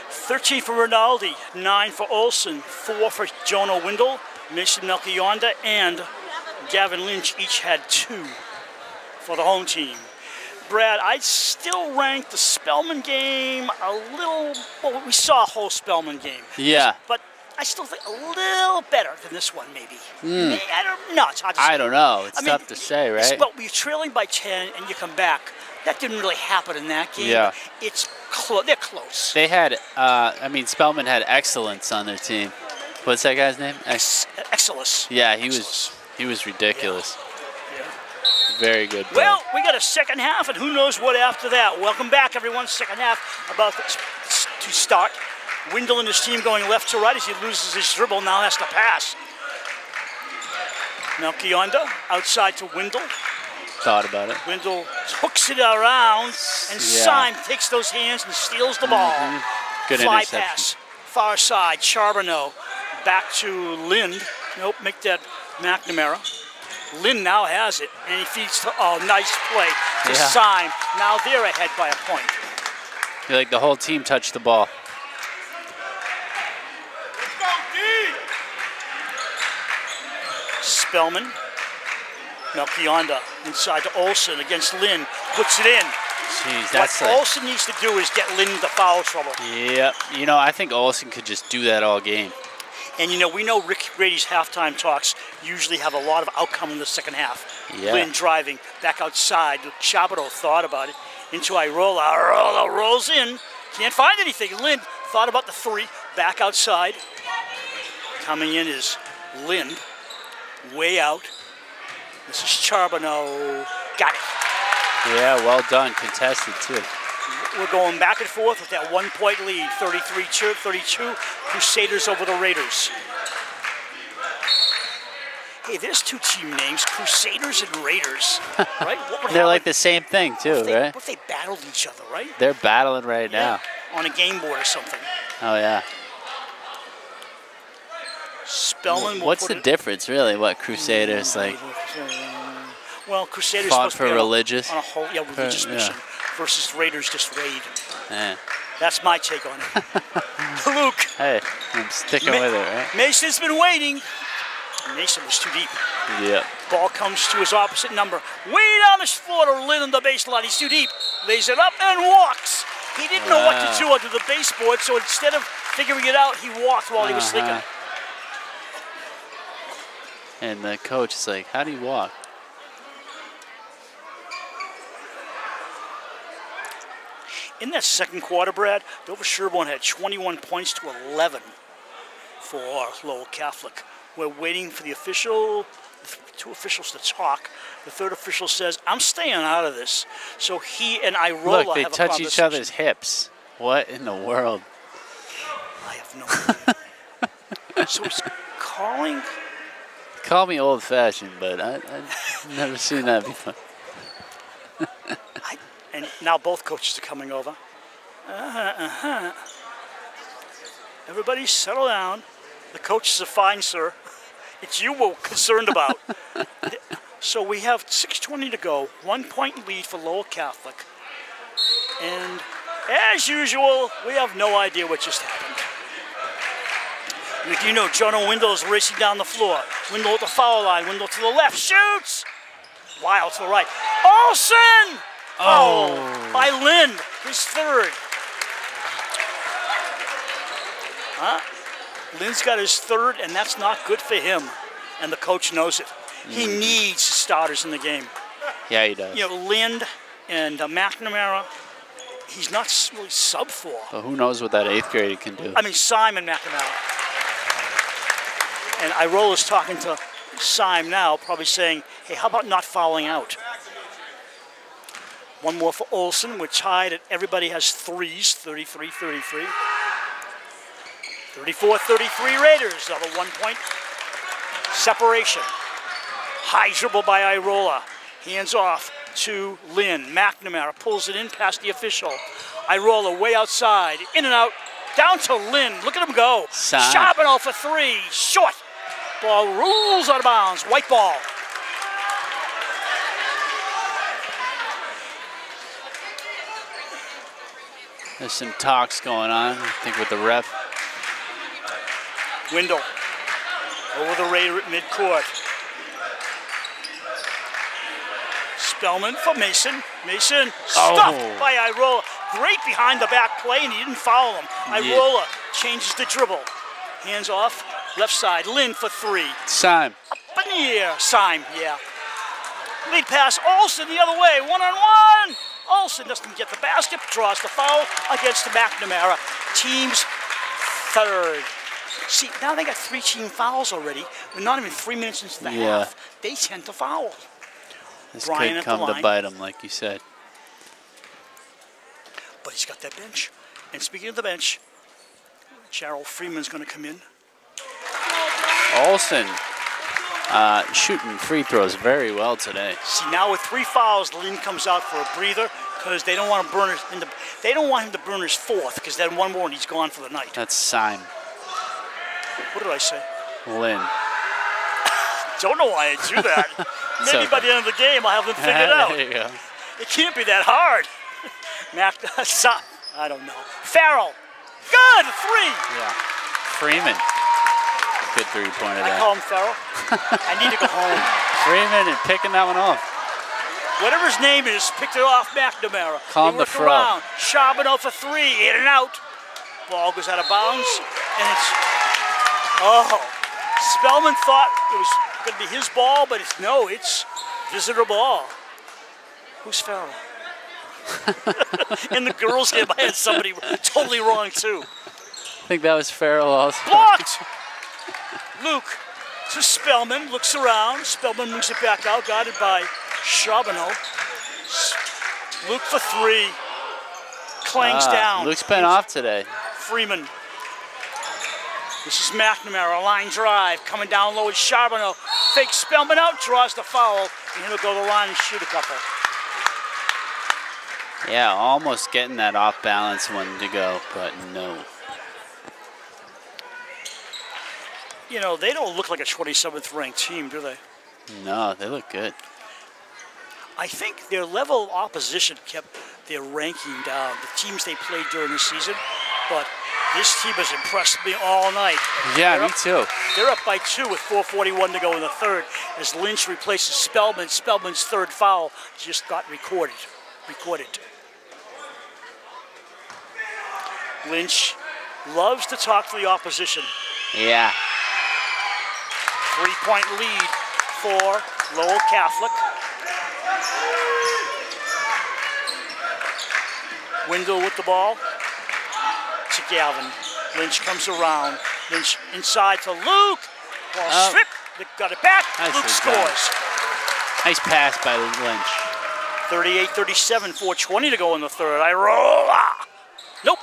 13 for Rinaldi, 9 for Olsen, 4 for Jonah Wendell, Mason Melchionda, and Gavin Lynch each had 2 for the home team. Brad, I'd still rank the Spellman game a little, well, we saw a whole Spellman game. Yeah. But I still think a little better than this one, maybe. I don't know. It's hard to say. I don't know. It's tough to say, right? But we're trailing by 10 and you come back. That didn't really happen in that game. Yeah. It's they're close. They had, Spellman had excellence on their team. What's that guy's name? Excellence. Yeah, he was ridiculous. Yeah. Very good play. Well, we got a second half, and who knows what after that. Welcome back, everyone. Second half about to start. Wendell and his team going left to right as he loses his dribble, now has to pass. Melchionda outside to Wendell. thought about it. Wendell hooks it around, and Syme takes those hands and steals the ball. Good Fly interception. pass, far side, Charbonneau. Back to Lind. Nope, make that McNamara. Lind now has it, and he feeds to, nice play to Syme. Now they're ahead by a point. I feel like the whole team touched the ball. Let's go, D! Spellman. Melchionda inside to Olsen against Lynn. Puts it in. Jeez, that's what Olsen needs to do is get Lynn into foul trouble. Yep. You know, I think Olsen could just do that all game. And, you know, we know Rick Grady's halftime talks usually have a lot of outcome in the second half. Yeah. Lynn driving back outside. Charbonneau thought about it. Into Irola. Irola rolls in. Can't find anything. Lynn thought about the three. Back outside. Coming in is Lynn. Way out. This is Charbonneau. Got it. Yeah, well done. Contested, too. We're going back and forth with that 1 point lead. 33-32. Crusaders over the Raiders. Hey, there's two team names, Crusaders and Raiders, right? They're like the same thing, too, right? What if they battled each other, right? They're battling right now. On a game board or something. Oh, yeah. Spellman. What's the difference, really? What Crusaders like? Well, Crusaders fought for religious. On a whole, religious mission versus Raiders just raid. Yeah. That's my take on it. Luke. Hey, I'm sticking with it, right? Mason's been waiting. Mason was too deep. Yep. Ball comes to his opposite number. Way down the floor to Lynn on the baseline. He's too deep. Lays it up and walks. He didn't know what to do under the baseboard, so instead of figuring it out, he walked while he was thinking. And the coach is like, how do you walk? In that second quarter, Brad, Dover-Sherborn had 21 points to 11 for Lowell Catholic. We're waiting for the two officials to talk. The third official says, I'm staying out of this. So he and Irola Look, they have a touch each other's hips. What in the world? I have no idea. So he's calling. Call me old-fashioned, but I've never seen that before. And now both coaches are coming over. Everybody settle down. The coaches are fine, sir. It's you we're concerned about. So we have 6:20 to go. 1 point lead for Lowell Catholic. And as usual, we have no idea what just happened. You know, Jonah Wendell is racing down the floor. Wendell at the foul line. Wendell to the left. Shoots! Wild to the right. Olsen! Oh, by Lind, his third. Lind's got his third, and that's not good for him. And the coach knows it. He needs starters in the game. Yeah, he does. You know, Lind and McNamara, he's not really sub for. But who knows what that 8th grader can do? I mean, Syme and McNamara. And Irola's talking to Syme now, probably saying, hey, how about not fouling out? One more for Olsen. We're tied at everybody has threes, 33-33. 34-33 Raiders of a 1 point separation. High dribble by Irola. Hands off to Lynn. McNamara pulls it in past the official. Irola way outside. In and out. Down to Lynn. Look at him go. Charbonneau for three. Short. Ball rolls out of bounds. White ball. There's some talks going on, I think, with the ref. Wendell over the Raider at midcourt. Spellman for Mason. Mason stuffed by Irola. Great behind the back play, and he didn't foul him. Irola changes the dribble. Hands off, left side. Lynn for three. Syme. Up in the air. Syme, yeah. Lead pass. Olsen the other way. One-on-one. Olsen doesn't get the basket, draws the foul against the McNamara. Team's third. See, now they got 3 team fouls already. We're not even 3 minutes into the half. They tend to foul. This Brian could come to bite him, like you said. But he's got that bench. And speaking of the bench, Gerald Freeman's going to come in. Olsen. Shooting free throws very well today. See, now with 3 fouls, Lynn comes out for a breather because they don't want to burn they don't want him to burn his 4th because then one more and he's gone for the night. That's Simon. What did I say? Lynn. Don't know why I do that. Maybe okay. by the end of the game I'll have them figured out. There you go. It can't be that hard. I don't know. Farrell. Good, 3. Yeah. Freeman. Good three-pointer I there. call him Farrell. I need to go home. Freeman and picking that one off. Whatever his name is, picked it off McNamara. Calm they the work fro. around. Charbonneau for 3, in and out. Ball goes out of bounds, and it's, Spellman thought it was going to be his ball, but it's visitor ball. Who's Farrell? In the girls' game, I had somebody totally wrong, too. I think that was Farrell also. Blocked! Luke to Spellman, looks around. Spellman moves it back out, guarded by Charbonneau. Luke for 3. Clangs down. Luke's been off today. Freeman. This is McNamara, a line drive, coming down low with Charbonneau. Fakes Spellman out, draws the foul, and he'll go to the line and shoot a couple. Yeah, almost getting that off balance one to go, but no. You know, they don't look like a 27th ranked team, do they? No, they look good. I think their level of opposition kept their ranking down, the teams they played during the season, but this team has impressed me all night. Yeah, me too. They're up by 2 with 4:41 to go in the third as Lynch replaces Spellman. Spellman's 3rd foul just got recorded. Lynch loves to talk to the opposition. Yeah. 3-point lead for Lowell Catholic. Wendell with the ball to Gavin. Lynch comes around. Lynch inside to Luke. Ball stripped. They got it back. Luke scores. Nice pass by Lynch. 38-37, 4:20 to go in the third. Irola. Nope.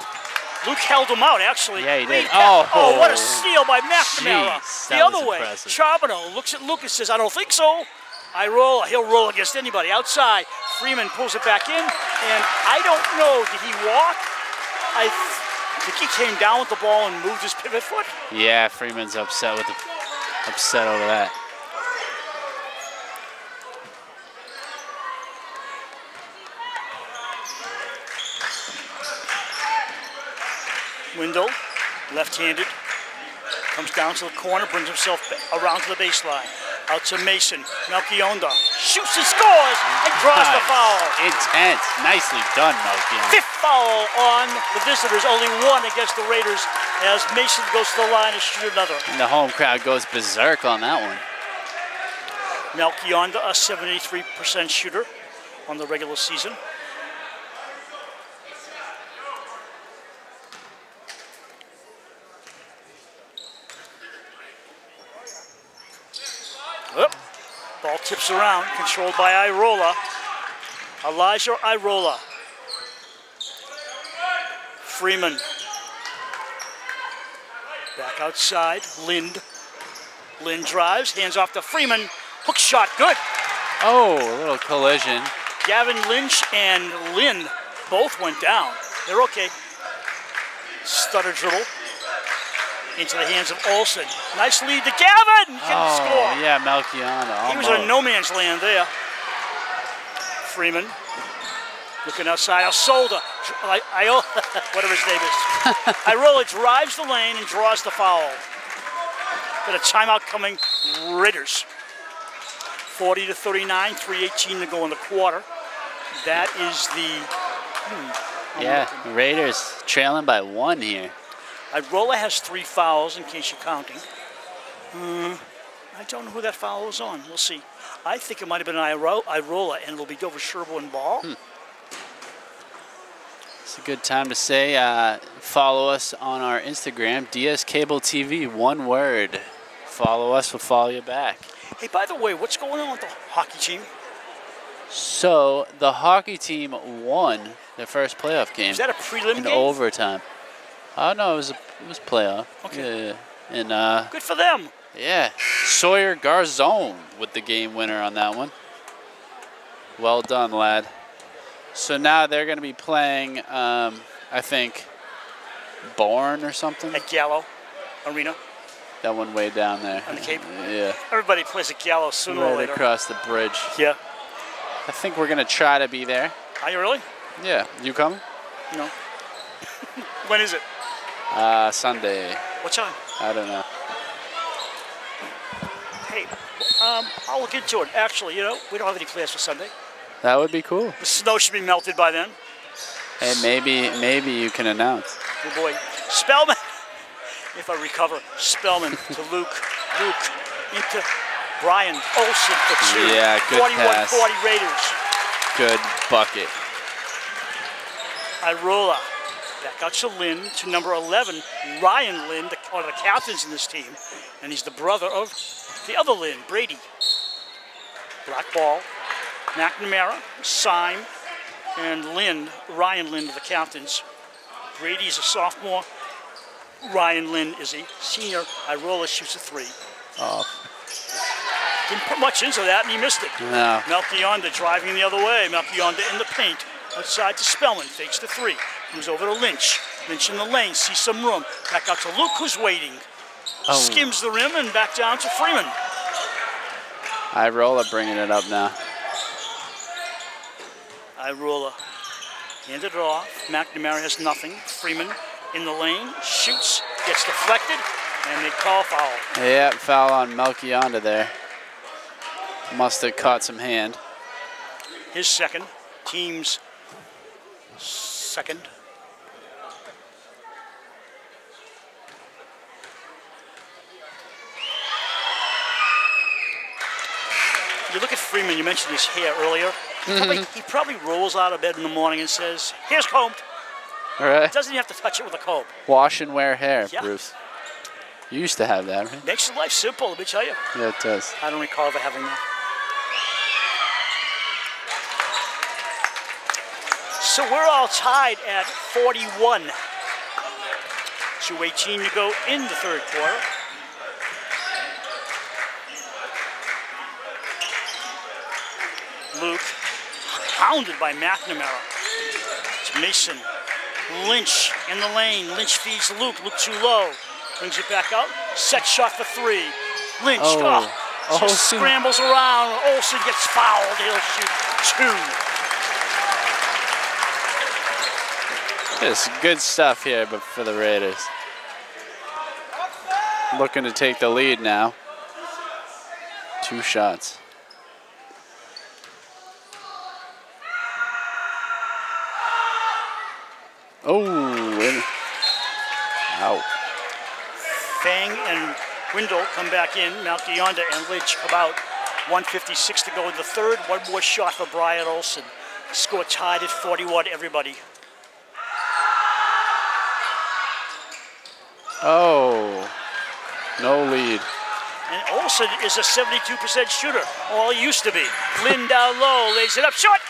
Luke held him out, actually. Yeah, he did. Oh, what a steal by McNamara. Jeez, the that was other way. impressive. Charbonneau looks at Luke and says, I don't think so. Irola, he'll roll against anybody. Outside, Freeman pulls it back in, and I don't know, did he walk? I think he came down with the ball and moved his pivot foot. Yeah, Freeman's upset over that. Wendell, left-handed, comes down to the corner, brings himself around to the baseline. Out to Mason, Melchionda, shoots and scores, and draws the foul. Intense, nicely done, Melchionda. 5th foul on the visitors, only 1 against the Raiders as Mason goes to the line and shoot another. And the home crowd goes berserk on that one. Melchionda, a 73% shooter on the regular season. Ball tips around, controlled by Irola. Elijah Irola. Freeman. Back outside, Lind. Lind drives, hands off to Freeman. Hook shot, good. Oh, a little collision. Gavin Lynch and Lynn both went down. They're okay. Stutter dribble. Into the hands of Olsen. Nice lead to Gavin. Can score. Yeah, Melchionda. He was in no man's land there. Freeman looking outside. Solda, whatever his name is. Irola drives the lane and draws the foul. Got a timeout coming. Raiders. 40-39, 3:18 to go in the quarter. That is the. Raiders trailing by 1 here. Irola has 3 fouls, in case you're counting. I don't know who that foul was on. We'll see. I think it might have been Irola, and it'll be Dover-Sherborn ball. It's a good time to say follow us on our Instagram, DS Cable TV, 1 word. Follow us, we'll follow you back. Hey, by the way, what's going on with the hockey team? So the hockey team won their first playoff game. Is that a prelim in game? overtime. Oh no, it was playoff. Okay. Yeah. And good for them. Yeah, Sawyer Garzone with the game winner on that one. Well done, lad. So now they're going to be playing, I think, Bourne or something. At Gallo Arena. That one way down there. On the Cape? Yeah. Everybody plays at Gallo sooner or Right later. across the bridge. Yeah. I think we're going to try to be there. Are you really? Yeah. You coming? No. When is it? Sunday. What time? I don't know. Hey, I'll look into it. Actually, you know, we don't have any plans for Sunday. That would be cool. The snow should be melted by then. Hey, maybe you can announce. Oh boy. Spellman. If I recover. Spellman to Luke. Luke into Brian Olsen for 2. Yeah, good 41-40 pass. Raiders. Good bucket. Irola. Back out to Lynn to number 11, Ryan Lynn, one of the captains in this team. And he's the brother of the other Lynn, Brady. Black ball. McNamara, Syme, and Lynn, Ryan Lynn are the captains. Brady's a sophomore. Ryan Lynn is a senior. Irola shoots a 3. Oh. Didn't put much into that, and he missed it. No. Melchionda driving the other way. Melchionda in the paint. Outside to Spellman. Fakes the 3. Comes over to Lynch. Lynch in the lane. Sees some room. Back out to Luke, who's waiting. Oh. Skims the rim and back down to Freeman. Irola bringing it up now. Irola handed it off. McNamara has nothing. Freeman in the lane. Shoots. Gets deflected. And they call foul. Yeah, foul on Melchionda there. Must have caught some hand. His second. Team's second. You look at Freeman, you mentioned his hair earlier. He probably rolls out of bed in the morning and says, "Here's combed." All right. Doesn't even have to touch it with a comb. Wash and wear hair, Yeah. Bruce. You used to have that, right? Makes your life simple, let me tell you. Yeah, it does. I don't recall ever having that. So we're all tied at 41. 2:18 to go in the third quarter. Luke, hounded by McNamara. It's Mason. Lynch in the lane. Lynch feeds Luke. Luke too low. Brings it back out. Set shot for 3. Lynch just scrambles around. Olsen gets fouled. He'll shoot 2. Just good stuff here, but for the Raiders. Looking to take the lead now. 2 shots. Oh, out. Fang and Windle come back in. Melchionda and Lynch come out. 1:56 to go in the third. One more shot for Brian Olsen. Score tied at 41, everybody. Oh, no lead. And Olsen is a 72% shooter. All he used to be. Lynn down low, lays it up short.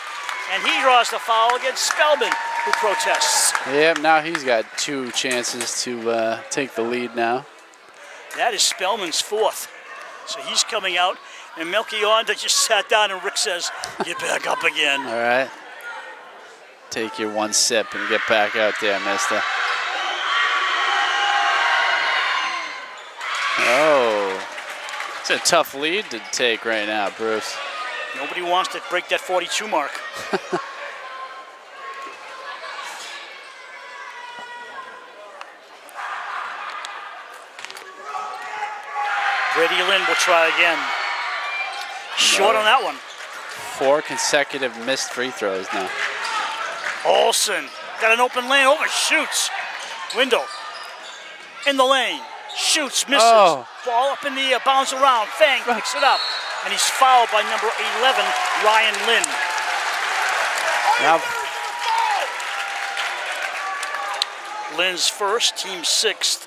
And he draws the foul against Spellman, who protests. Yep, now he's got 2 chances to take the lead now. That is Spellman's 4th. So he's coming out. And Melchionda just sat down and Rick says, "Get back up again." All right. Take your 1 sip and get back out there, mister. Oh. It's a tough lead to take right now, Bruce. Nobody wants to break that 42 mark. Brady Lynn will try again. Short on that one. 4 consecutive missed free throws now. Olsen got an open lane, overshoots. Windle in the lane, shoots, misses. Oh. Ball up in the air, bounce around. Fang picks it up, and he's fouled by number 11, Ryan Lynn. Now, Lynn's first, team 6th.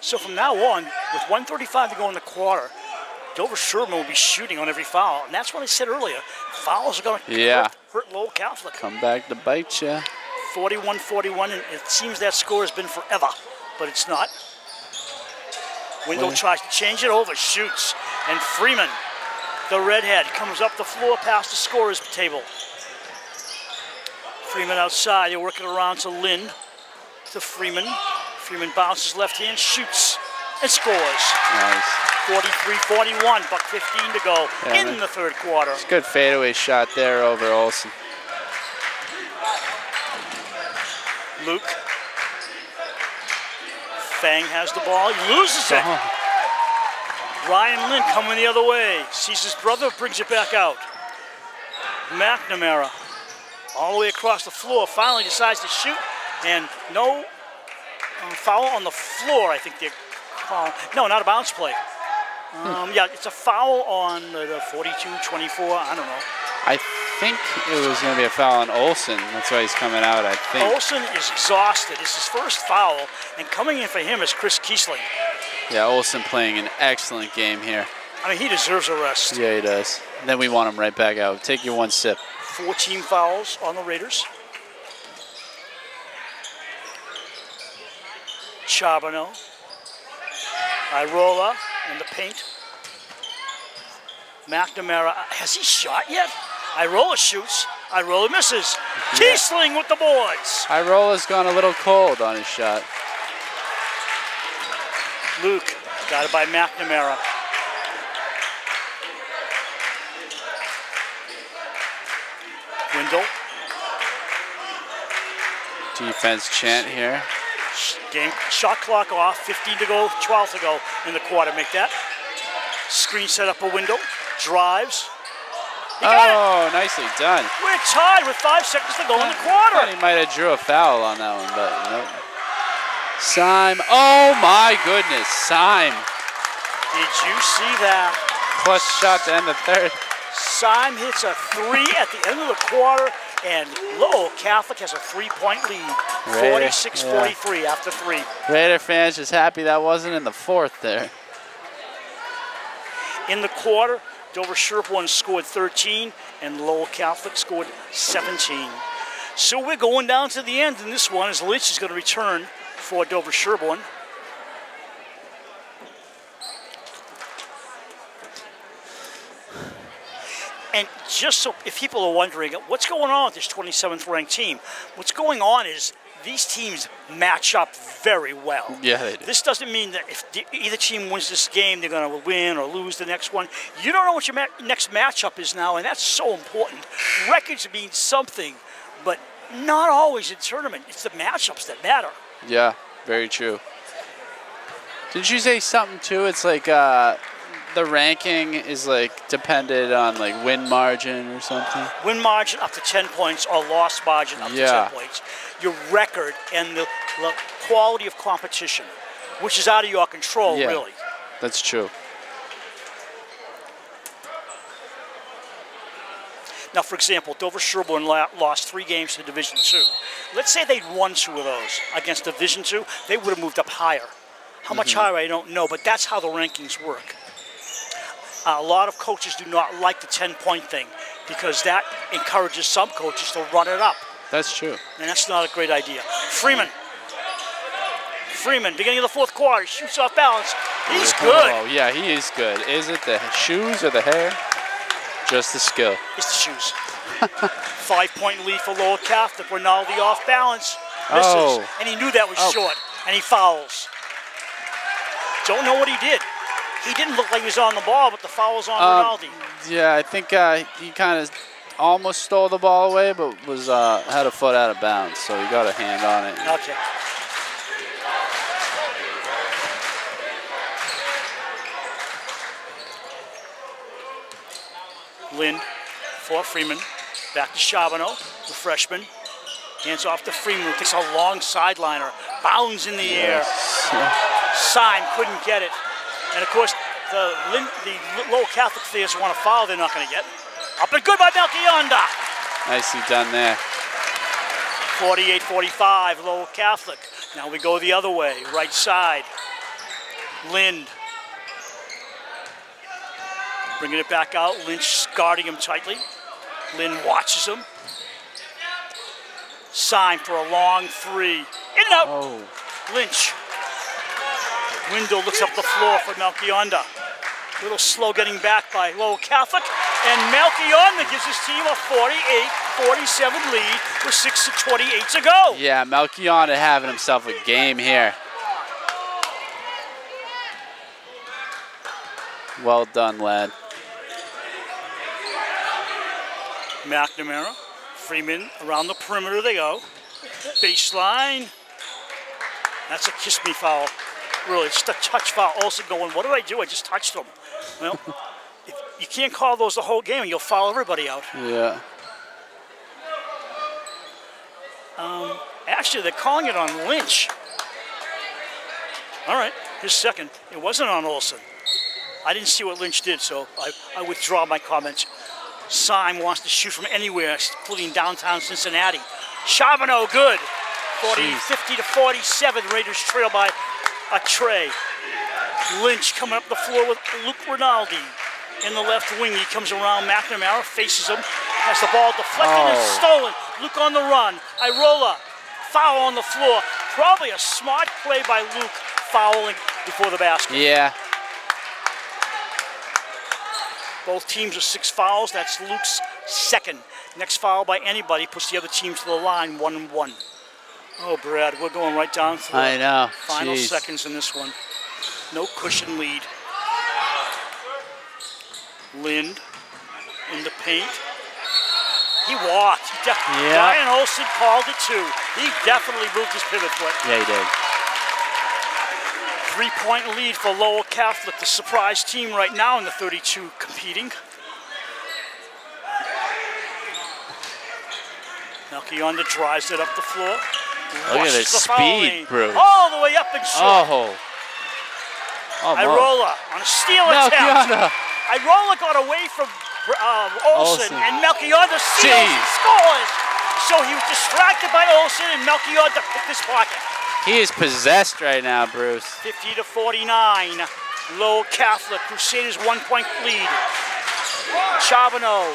So from now on, with 1:35 to go in the quarter, Dover-Sherborn will be shooting on every foul. And that's what I said earlier. Fouls are going to hurt Lowell Catholic. come back to bite you. 41-41, and it seems that score has been forever, but it's not. Wendell tries to change it over, shoots. And Freeman, the redhead, comes up the floor past the scorer's table. Freeman outside, they're working around to Lynn, to Freeman. Freeman bounces left hand, shoots, and scores. Nice. 43-41, buck 15 to go in the third quarter. It's a good fadeaway shot there over Olsen. Luke. Fang has the ball, he loses it. Ryan Lynn coming the other way, sees his brother, brings it back out. McNamara, all the way across the floor, finally decides to shoot, and no foul on the floor, I think they're calling. No, not a bounce play. Yeah, it's a foul on the 42-24, I don't know. I think it was going to be a foul on Olsen. That's why he's coming out, I think. Olsen is exhausted. It's his first foul, and coming in for him is Chris Kiesling. Yeah, Olsen playing an excellent game here. I mean, he deserves a rest. Yeah, he does. Then we want him right back out. Take your one sip. 14 fouls on the Raiders. Charbonneau. Irola in the paint. McNamara, has he shot yet? Irola shoots, Irola misses. Yeah. Kiesling with the boards. Irola's gone a little cold on his shot. Luke, got it by McNamara. Wendell. Defense chant here. Game shot clock off, 15 to go, 12 to go in the quarter. Make that. Screen set up a window, drives. Oh, nicely done. We're tied with 5 seconds to go in the quarter. I thought he might have drew a foul on that one, but nope. Syme, oh my goodness, Syme. Did you see that? Plus shot to end the third. Syme hits a 3 at the end of the quarter, and Lowell Catholic has a 3-point lead. 46-43 after 3. Raider fans just happy that wasn't in the fourth there. In the quarter, Dover-Sherborn scored 13, and Lowell Catholic scored 17. So we're going down to the end in this one as Lynch is going to return for Dover-Sherborn. And just so if people are wondering what's going on with this 27th ranked team, what's going on is these teams match up very well. Yeah, they do. This doesn't mean that if either team wins this game, they're going to win or lose the next one. You don't know what your next matchup is now, and that's so important. Records mean something, but not always in tournament. It's the matchups that matter. Yeah, very true. Didn't you say something too? It's like the ranking is like dependent on like win margin or something. Win margin up to 10 points or loss margin up to 10 points. Your record and the quality of competition, which is out of your control, really. That's true. Now, for example, Dover-Sherborn lost 3 games to Division II. Let's say they'd won 2 of those against Division II, they would have moved up higher. How much higher, I don't know, but that's how the rankings work. A lot of coaches do not like the 10-point thing because that encourages some coaches to run it up. That's true. And that's not a great idea. Freeman, beginning of the fourth quarter, shoots off balance. He's good. Oh, yeah, he is good. Is it the shoes or the hair? Just the skill. It's the shoes. 5-point lead for Lowell Catholic. Ronaldo off balance. Misses. And he knew that was short. And he fouls. Don't know what he did. He didn't look like he was on the ball, but the foul was on Ronaldo. Yeah, I think he kind of almost stole the ball away, but was had a foot out of bounds, so he got a hand on it. Okay. Lynn for Freeman. Back to Charbonneau, the freshman. Hands off to Freeman, who takes a long sideliner. Bounds in the air. Syme couldn't get it. And of course, the Lowell Catholic fans want to foul, they're not going to get. Up and good by Melchionda. Nicely done there. 48-45, Lowell Catholic. Now we go the other way, right side. Lind. Bringing it back out, Lynch guarding him tightly. Lynn watches him. Syme for a long 3. In and out. Oh. Lynch. Window looks up the floor for Melchionda. A little slow getting back by Lowell Catholic. And Melchionda gives his team a 48-47 lead with 6:28 to go. Yeah, Melchionda having himself a game here. Well done, lad. McNamara, Freeman, around the perimeter they go. Baseline. That's a kiss me foul. Really, it's just a touch foul. Also going, what did I do? I just touched him. Well, you can't call those the whole game. You'll foul everybody out. Yeah. Actually, they're calling it on Lynch. All right, his second. It wasn't on Olsen. I didn't see what Lynch did, so I withdraw my comments. Syme wants to shoot from anywhere, including downtown Cincinnati. Charbonneau, good. 50-47, Raiders trail by a tray. Lynch coming up the floor with Luke Rinaldi in the left wing. He comes around McNamara, faces him, has the ball deflected and stolen. Luke on the run. Irola, foul on the floor. Probably a smart play by Luke, fouling before the basket. Yeah. Both teams are 6 fouls. That's Luke's second. Next foul by anybody puts the other team to the line, 1-1. Oh, Brad, we're going right down to the final seconds in this one. No cushion lead. Lind in the paint. He walked. Brian Olsen called it too. He definitely moved his pivot foot. Yeah, he did. 3-point lead for Lowell Catholic, the surprise team right now in the 32 competing. Melchionda drives it up the floor. Look at his speed, Bruce. All the way up and short. Oh. Irola on a steal attempt. Irola got away from Olsen, and Melchionda steals and scores. So he was distracted by Olsen, and Melchionda picked his pocket. He is possessed right now, Bruce. 50-49. Lowell Catholic, Crusaders 1-point lead. Charbonneau,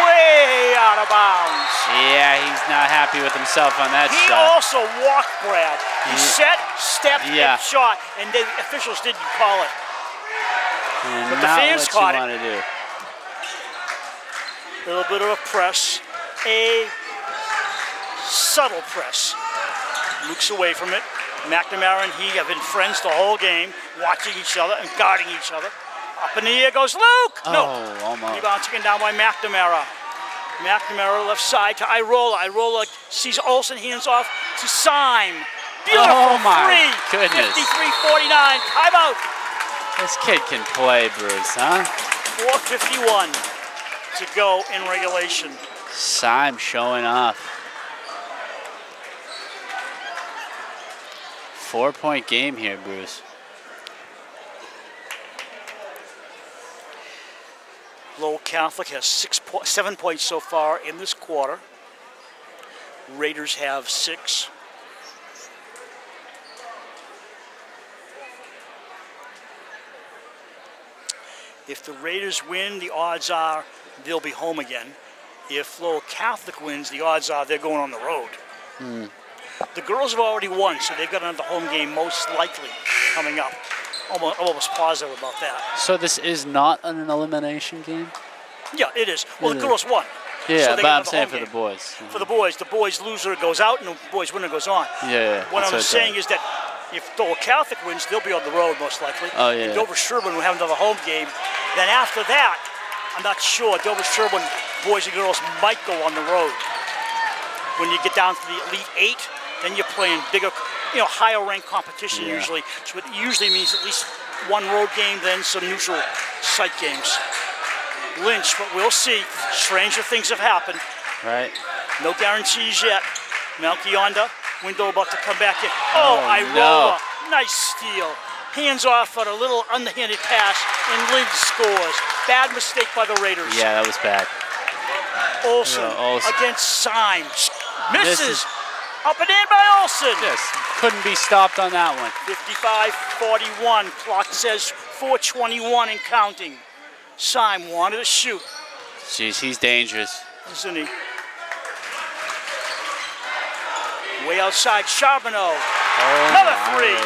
way out of bounds. Yeah, he's not happy with himself on that He shot. also walked, Brad. He set, stepped, and shot, and the officials didn't call it. And but the fans caught it. To do. A little bit of a press, a subtle press. Luke's away from it. McNamara and he have been friends the whole game, watching each other and guarding each other. Up in the air goes Luke! Oh, almost. Rebound taken down by McNamara. McNamara left side to Irola. Irola sees Olsen, hands off to Syme. Beautiful three. Goodness. 53-49. Timeout. This kid can play, Bruce, huh? 4:51 to go in regulation. Syme showing off. 4-point game here, Bruce. Lowell Catholic has 7 points so far in this quarter. Raiders have 6. If the Raiders win, the odds are they'll be home again. If Lowell Catholic wins, the odds are they're going on the road. The girls have already won, so they've got another home game most likely coming up. Almost positive about that. So this is not an elimination game? Yeah, it is. Well, the girls won. Yeah, so but I'm saying for the boys. For the boys loser goes out and the boys winner goes on. Yeah. What I'm saying is that if Lowell Catholic wins, they'll be on the road most likely. Oh, yeah. And Dover-Sherborn will have another home game. Then after that, I'm not sure. Dover-Sherborn boys and girls might go on the road. When you get down to the Elite 8, then you're playing bigger, higher ranked competition usually. So it usually means at least one road game, then some neutral site games. Lynch, but we'll see. Stranger things have happened. Right. No guarantees yet. Melchionda, window about to come back in. Irola, nice steal. Hands off on a little underhanded pass, and Lynch scores. Bad mistake by the Raiders. Yeah, that was bad. Olsen against Syme. Misses. Up and in by Olsen. Yes, couldn't be stopped on that one. 55-41. Clock says 4:21 and counting. Syme wanted to shoot. Jeez, he's dangerous. Isn't he? Way outside, Charbonneau. Another three.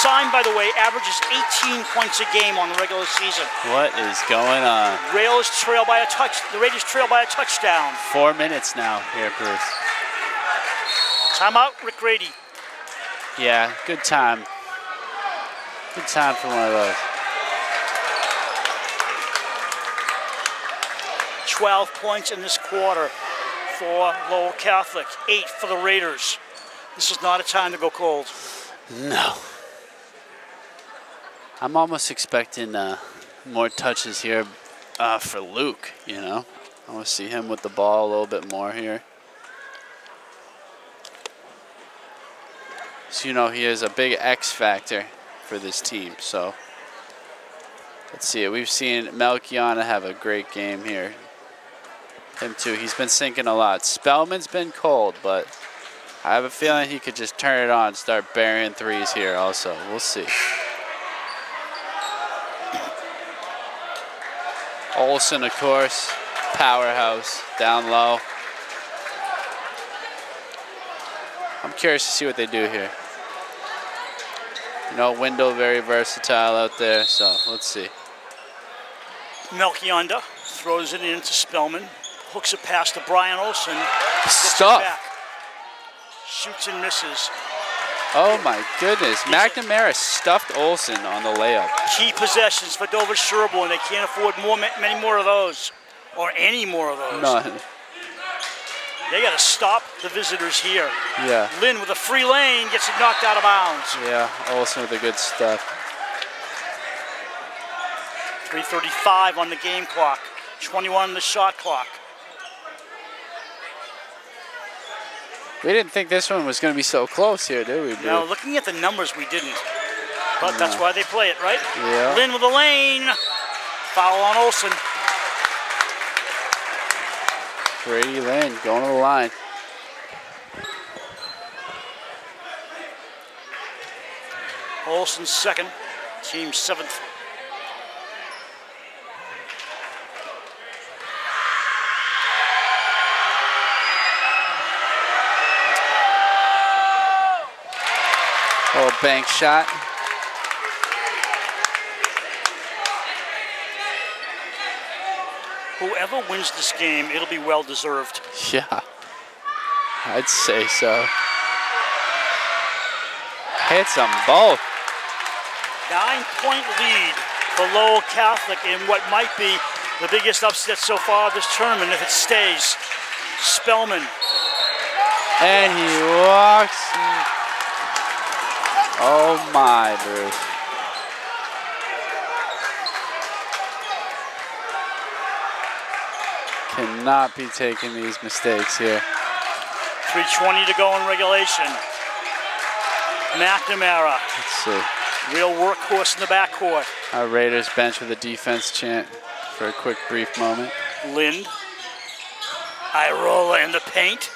Syme, by the way, averages 18 points a game on the regular season. What is going on? The Raiders trail by a touchdown. 4 minutes now here, Bruce. Timeout, Rick Grady. Yeah, good time. Good time for one of those. 12 points in this quarter for Lowell Catholic. 8 for the Raiders. This is not a time to go cold. No. I'm almost expecting more touches here for Luke, you know. I want to see him with the ball a little bit more here. So, you know, he is a big X factor for this team. So, let's see it. We've seen Melchiana have a great game here. Him too. He's been sinking a lot. Spellman's been cold, but I have a feeling he could just turn it on and start burying threes here also. We'll see. Olsen, of course, powerhouse down low. I'm curious to see what they do here. You know, Wendell very versatile out there, so let's see. Melchianda throws it into Spellman. Hooks it past to Brian Olsen. Stuff. Shoots and misses. Oh my goodness. McNamara stuffed Olsen on the layup. Key possessions for Dover-Sherborn. They can't afford many more of those. Or any more of those. None. They got to stop the visitors here. Yeah. Lynn with a free lane gets it knocked out of bounds. Yeah, Olsen with the good stuff. 3:35 on the game clock. 21 on the shot clock. We didn't think this one was going to be so close here, did we? No, looking at the numbers, we didn't. But that's why they play it, right? Yeah. Lynn with a lane. Foul on Olsen. Brady Lynn going to the line. Olsen's second, team seventh. Little bank shot. Whoever wins this game, it'll be well deserved. Yeah, I'd say so. Hits them both. 9-point lead for Lowell Catholic in what might be the biggest upset so far this tournament if it stays. Spellman. And he walks. Oh my, Bruce. Cannot be taking these mistakes here. 3:20 to go in regulation. McNamara. Let's see. Real workhorse in the backcourt. Our Raiders bench with a defense chant for a quick, brief moment. Lind. Irola in the paint.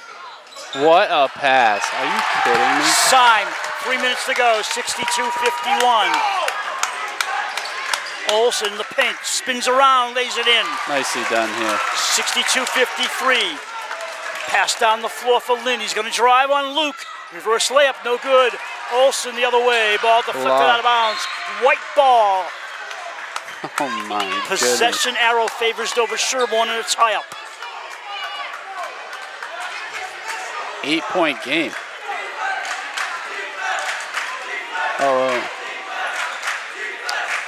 What a pass. Are you kidding me? Syme, 3 minutes to go, 62-51. Olsen in the paint, spins around, lays it in. Nicely done here. 62-53. Pass down the floor for Lynn. He's going to drive on Luke. Reverse layup, no good. Olsen the other way. Ball deflected out of bounds. White ball. Oh my goodness. Possession arrow favors Dover-Sherborn in a tie-up. 8-point game. Oh.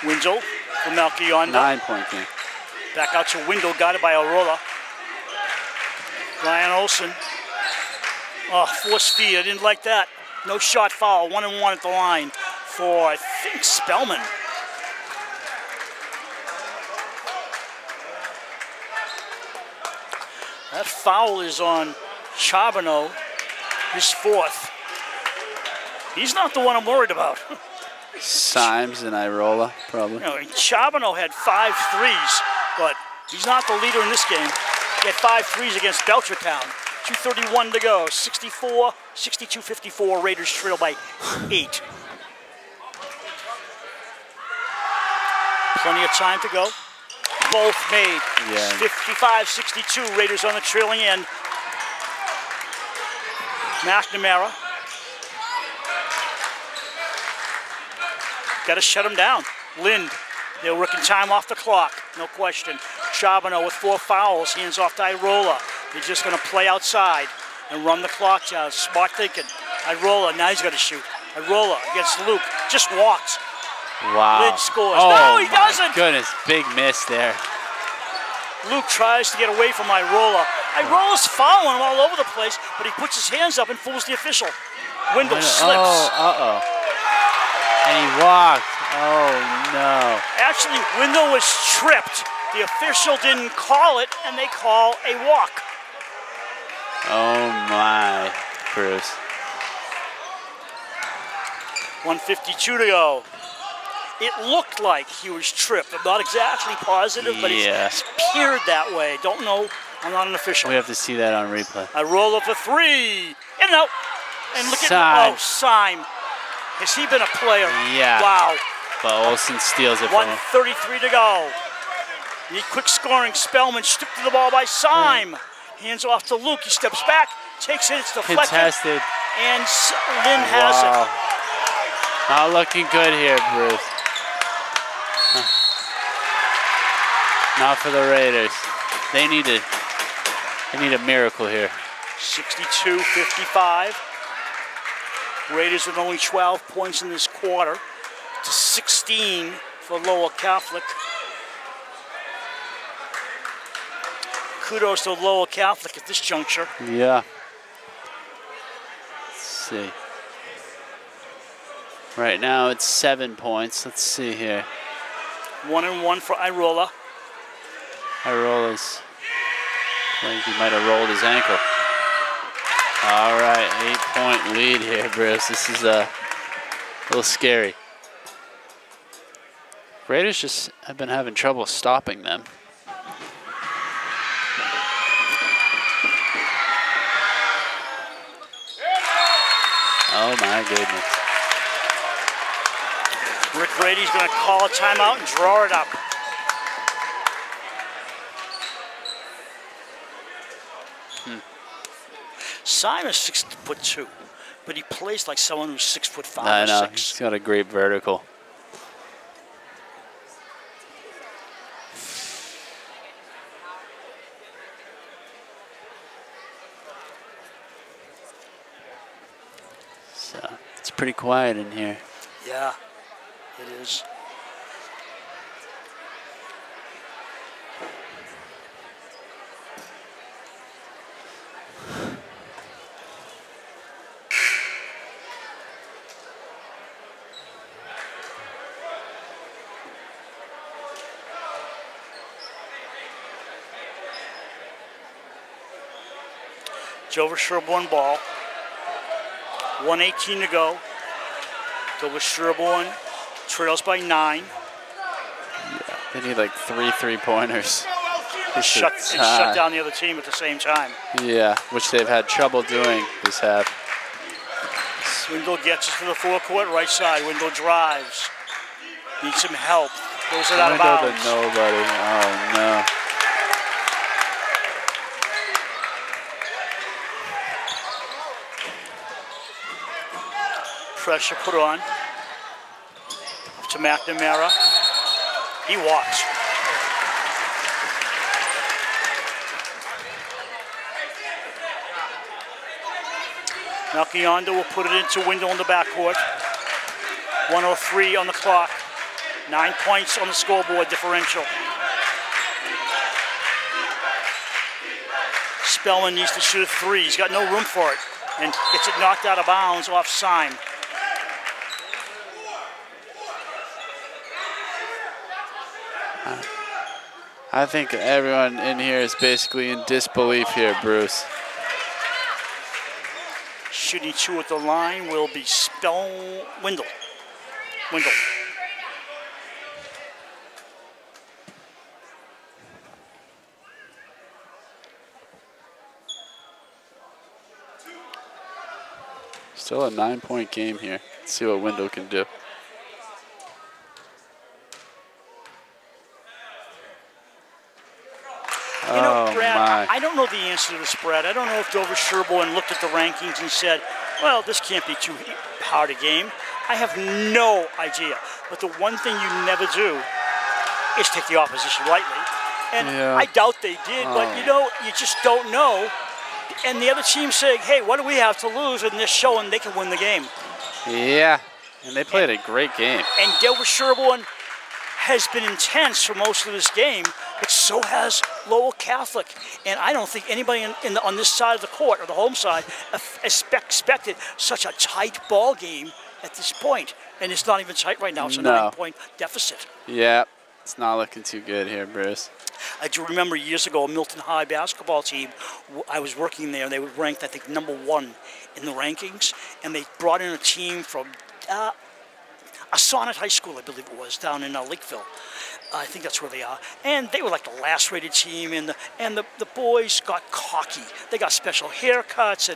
Windsor for Melchianda. 9-point game. Back out to Wendell, guided by Aurora. Brian Olsen. Oh, forced feed, I didn't like that. No shot foul, 1-1 at the line for, I think, Spellman. That foul is on Charbonneau, his fourth. He's not the one I'm worried about. Symes and Irola, probably. You know, Charbonneau had 5 threes, but he's not the leader in this game. He had 5 threes against Belchertown. 2:31 to go. 62-54. Raiders trail by 8. Plenty of time to go. Both made. Yeah. 55-62. Raiders on the trailing end. McNamara. got to shut him down. Lind, they're working time off the clock, no question. Charbonneau with 4 fouls, hands off to Irola. They're just going to play outside and run the clock down. Smart thinking. Irola, now he's going to shoot. Irola against Luke, just walks. Wow. Lind scores. Oh, No, he doesn't. My goodness, big miss there. Luke tries to get away from Irola. Irola's following him all over the place, but he puts his hands up and fools the official. Wendell slips. Oh, and he walked. Oh, no. Actually, Wendell was tripped. The official didn't call it, and they call a walk. Oh, my, Bruce. 1:52 to go. It looked like he was tripped. I'm not exactly positive, but it appeared that way. Don't know. I'm not an official. We have to see that on replay. Irola for 3. In and out. And look at Syme. Has he been a player? Yeah. Wow. But Olsen steals it from him. 1:33 to go. Need quick scoring. Spellman stripped to the ball by Syme. Hands off to Luke. He steps back, takes it. It's deflected. Contested. And Lynn has it. Not looking good here, Bruce. Not for the Raiders. They need a miracle here. 62-55. Raiders with only 12 points in this quarter to 16 for Lowell Catholic. Kudos to Lowell Catholic at this juncture. Yeah. Let's see. Right now it's 7 points. Let's see here. 1-1 for Irola. Irola's, I think he might have rolled his ankle. All right, 8-point lead here, Bruce. This is a little scary. Raiders just have been having trouble stopping them. Oh my goodness. Rick Brady's going to call a timeout and draw it up. Syme is 6'2", but he plays like someone who's 6'5" I know, or 6. he's got a great vertical. So, it's pretty quiet in here. Yeah, it is. Dover-Sherborn ball. 1:18 to go. Dover-Sherborn trails by 9. Yeah, they need like 3 3-pointers. And shut down the other team at the same time. Yeah, which they've had trouble doing this half. Wendell gets it to the forecourt, right side. Wendell drives. Needs some help. Throws it out of bounds. To nobody. Oh, no. Pressure put on. Up to McNamara. He walks. Melchiondo will put it into Wendell in the backcourt. 1:03 on the clock. 9 points on the scoreboard differential. Spellman needs to shoot a 3. He's got no room for it. And gets it knocked out of bounds off Syme. I think everyone in here is basically in disbelief here, Bruce. Shooting 2 at the line will be Wendell. Wendell. Still a 9-point game here. Let's see what Wendell can do. You know, Brad, I don't know the answer to the spread. I don't know if Dover-Sherborn looked at the rankings and said, well, this can't be too hard a game. I have no idea. But the one thing you never do is take the opposition lightly. And I doubt they did, but you know, you just don't know. And the other team saying, hey, what do we have to lose? And they're showing they can win the game. Yeah, and they played a great game. And Dover-Sherborn has been intense for most of this game, but so has Lowell Catholic. And I don't think anybody on this side of the court, or the home side, expected such a tight ball game at this point. And it's not even tight right now. It's a 9-point deficit. Yeah, it's not looking too good here, Bruce. I do remember years ago, a Milton High basketball team, I was working there, and they were ranked, I think, #1 in the rankings. And they brought in a team from Sonnet High School, I believe it was, down in Lakeville. I think that's where they are. And they were like the last rated team, and the boys got cocky. They got special haircuts,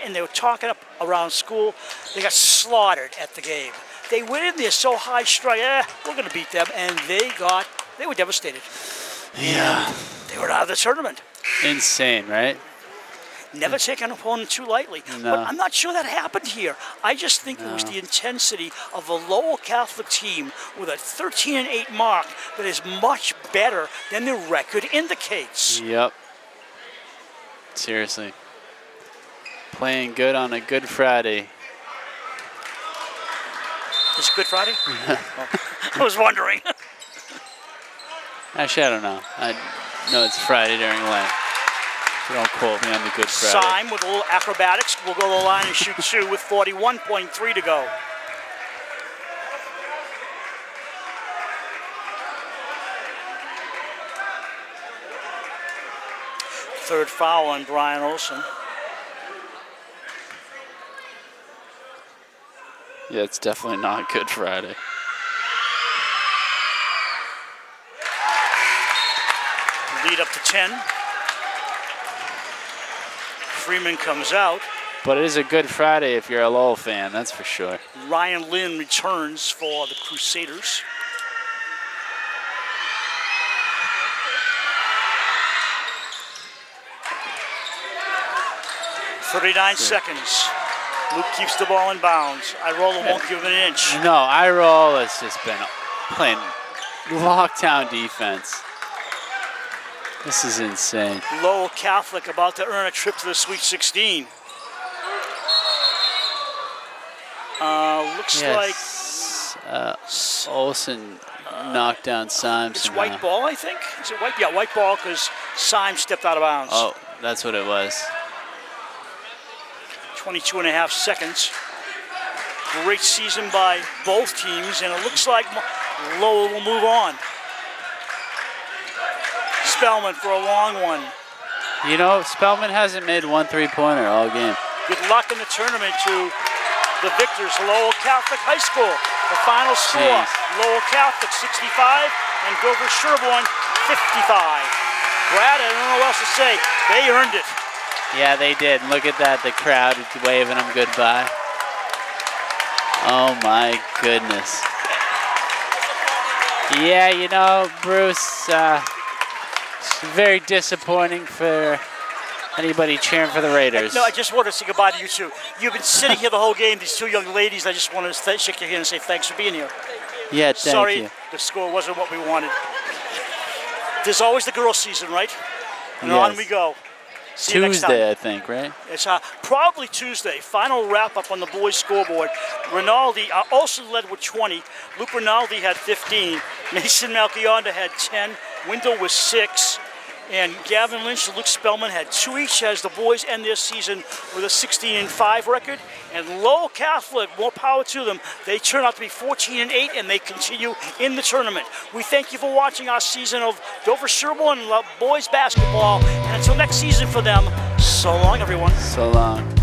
and they were talking up around school. They got slaughtered at the game. They went in there so high strike, we're going to beat them, and they were devastated. Yeah. They were out of the tournament. Insane, right? Never take an opponent too lightly. No. But I'm not sure that happened here. I just think it was the intensity of a Lowell Catholic team with a 13-8 mark that is much better than the record indicates. Yep. Seriously. Playing good on a Good Friday. Is it Good Friday? I was wondering. Actually, I don't know. I know it's Friday during Lent. So don't quote me on the Good Friday. Syme with a little acrobatics will go to the line and shoot 2 with 41.3 to go. Third foul on Brian Olson. Yeah, it's definitely not Good Friday. Lead up to 10. Freeman comes out. But it is a Good Friday if you're a Lowell fan, that's for sure. Ryan Lynn returns for the Crusaders. "39 seconds. Luke keeps the ball in bounds. Irola won't give him an inch. No, Irola has just been playing lockdown defense. This is insane. Lowell Catholic about to earn a trip to the Sweet 16. Looks like Olsen knocked down Syme. it's white ball, I think. Is it white? Yeah, white ball because Syme stepped out of bounds. Oh, that's what it was. 22.5 seconds. Great season by both teams, and it looks like Lowell will move on. Spellman for a long one. You know, Spellman hasn't made 1 3-pointer all game. Good luck in the tournament to the victors, Lowell Catholic High School. The final score, Lowell Catholic 65 and Dover-Sherborn 55. Brad, I don't know what else to say. They earned it. Yeah, they did. Look at that, the crowd waving them goodbye. Oh my goodness. Yeah, you know, Bruce, very disappointing for anybody cheering for the Raiders. No, I just want to say goodbye to you two. You've been sitting here the whole game, these two young ladies. I just want to shake your hand and say thanks for being here. Yeah, thank Sorry, you. the score wasn't what we wanted. There's always the girls' season, right? And Yes. on we go. See you next time. Tuesday, I think, right? It's probably Tuesday. Final wrap-up on the boys' scoreboard. Rinaldi also led with 20. Luke Rinaldi had 15. Mason Malchionda had 10. Wendell was 6. And Gavin Lynch and Luke Spellman had 2 each as the boys end their season with a 16-5 record. And Lowell Catholic, more power to them. They turn out to be 14-8, and they continue in the tournament. We thank you for watching our season of Dover-Sherborn boys basketball. And until next season for them, so long, everyone. So long.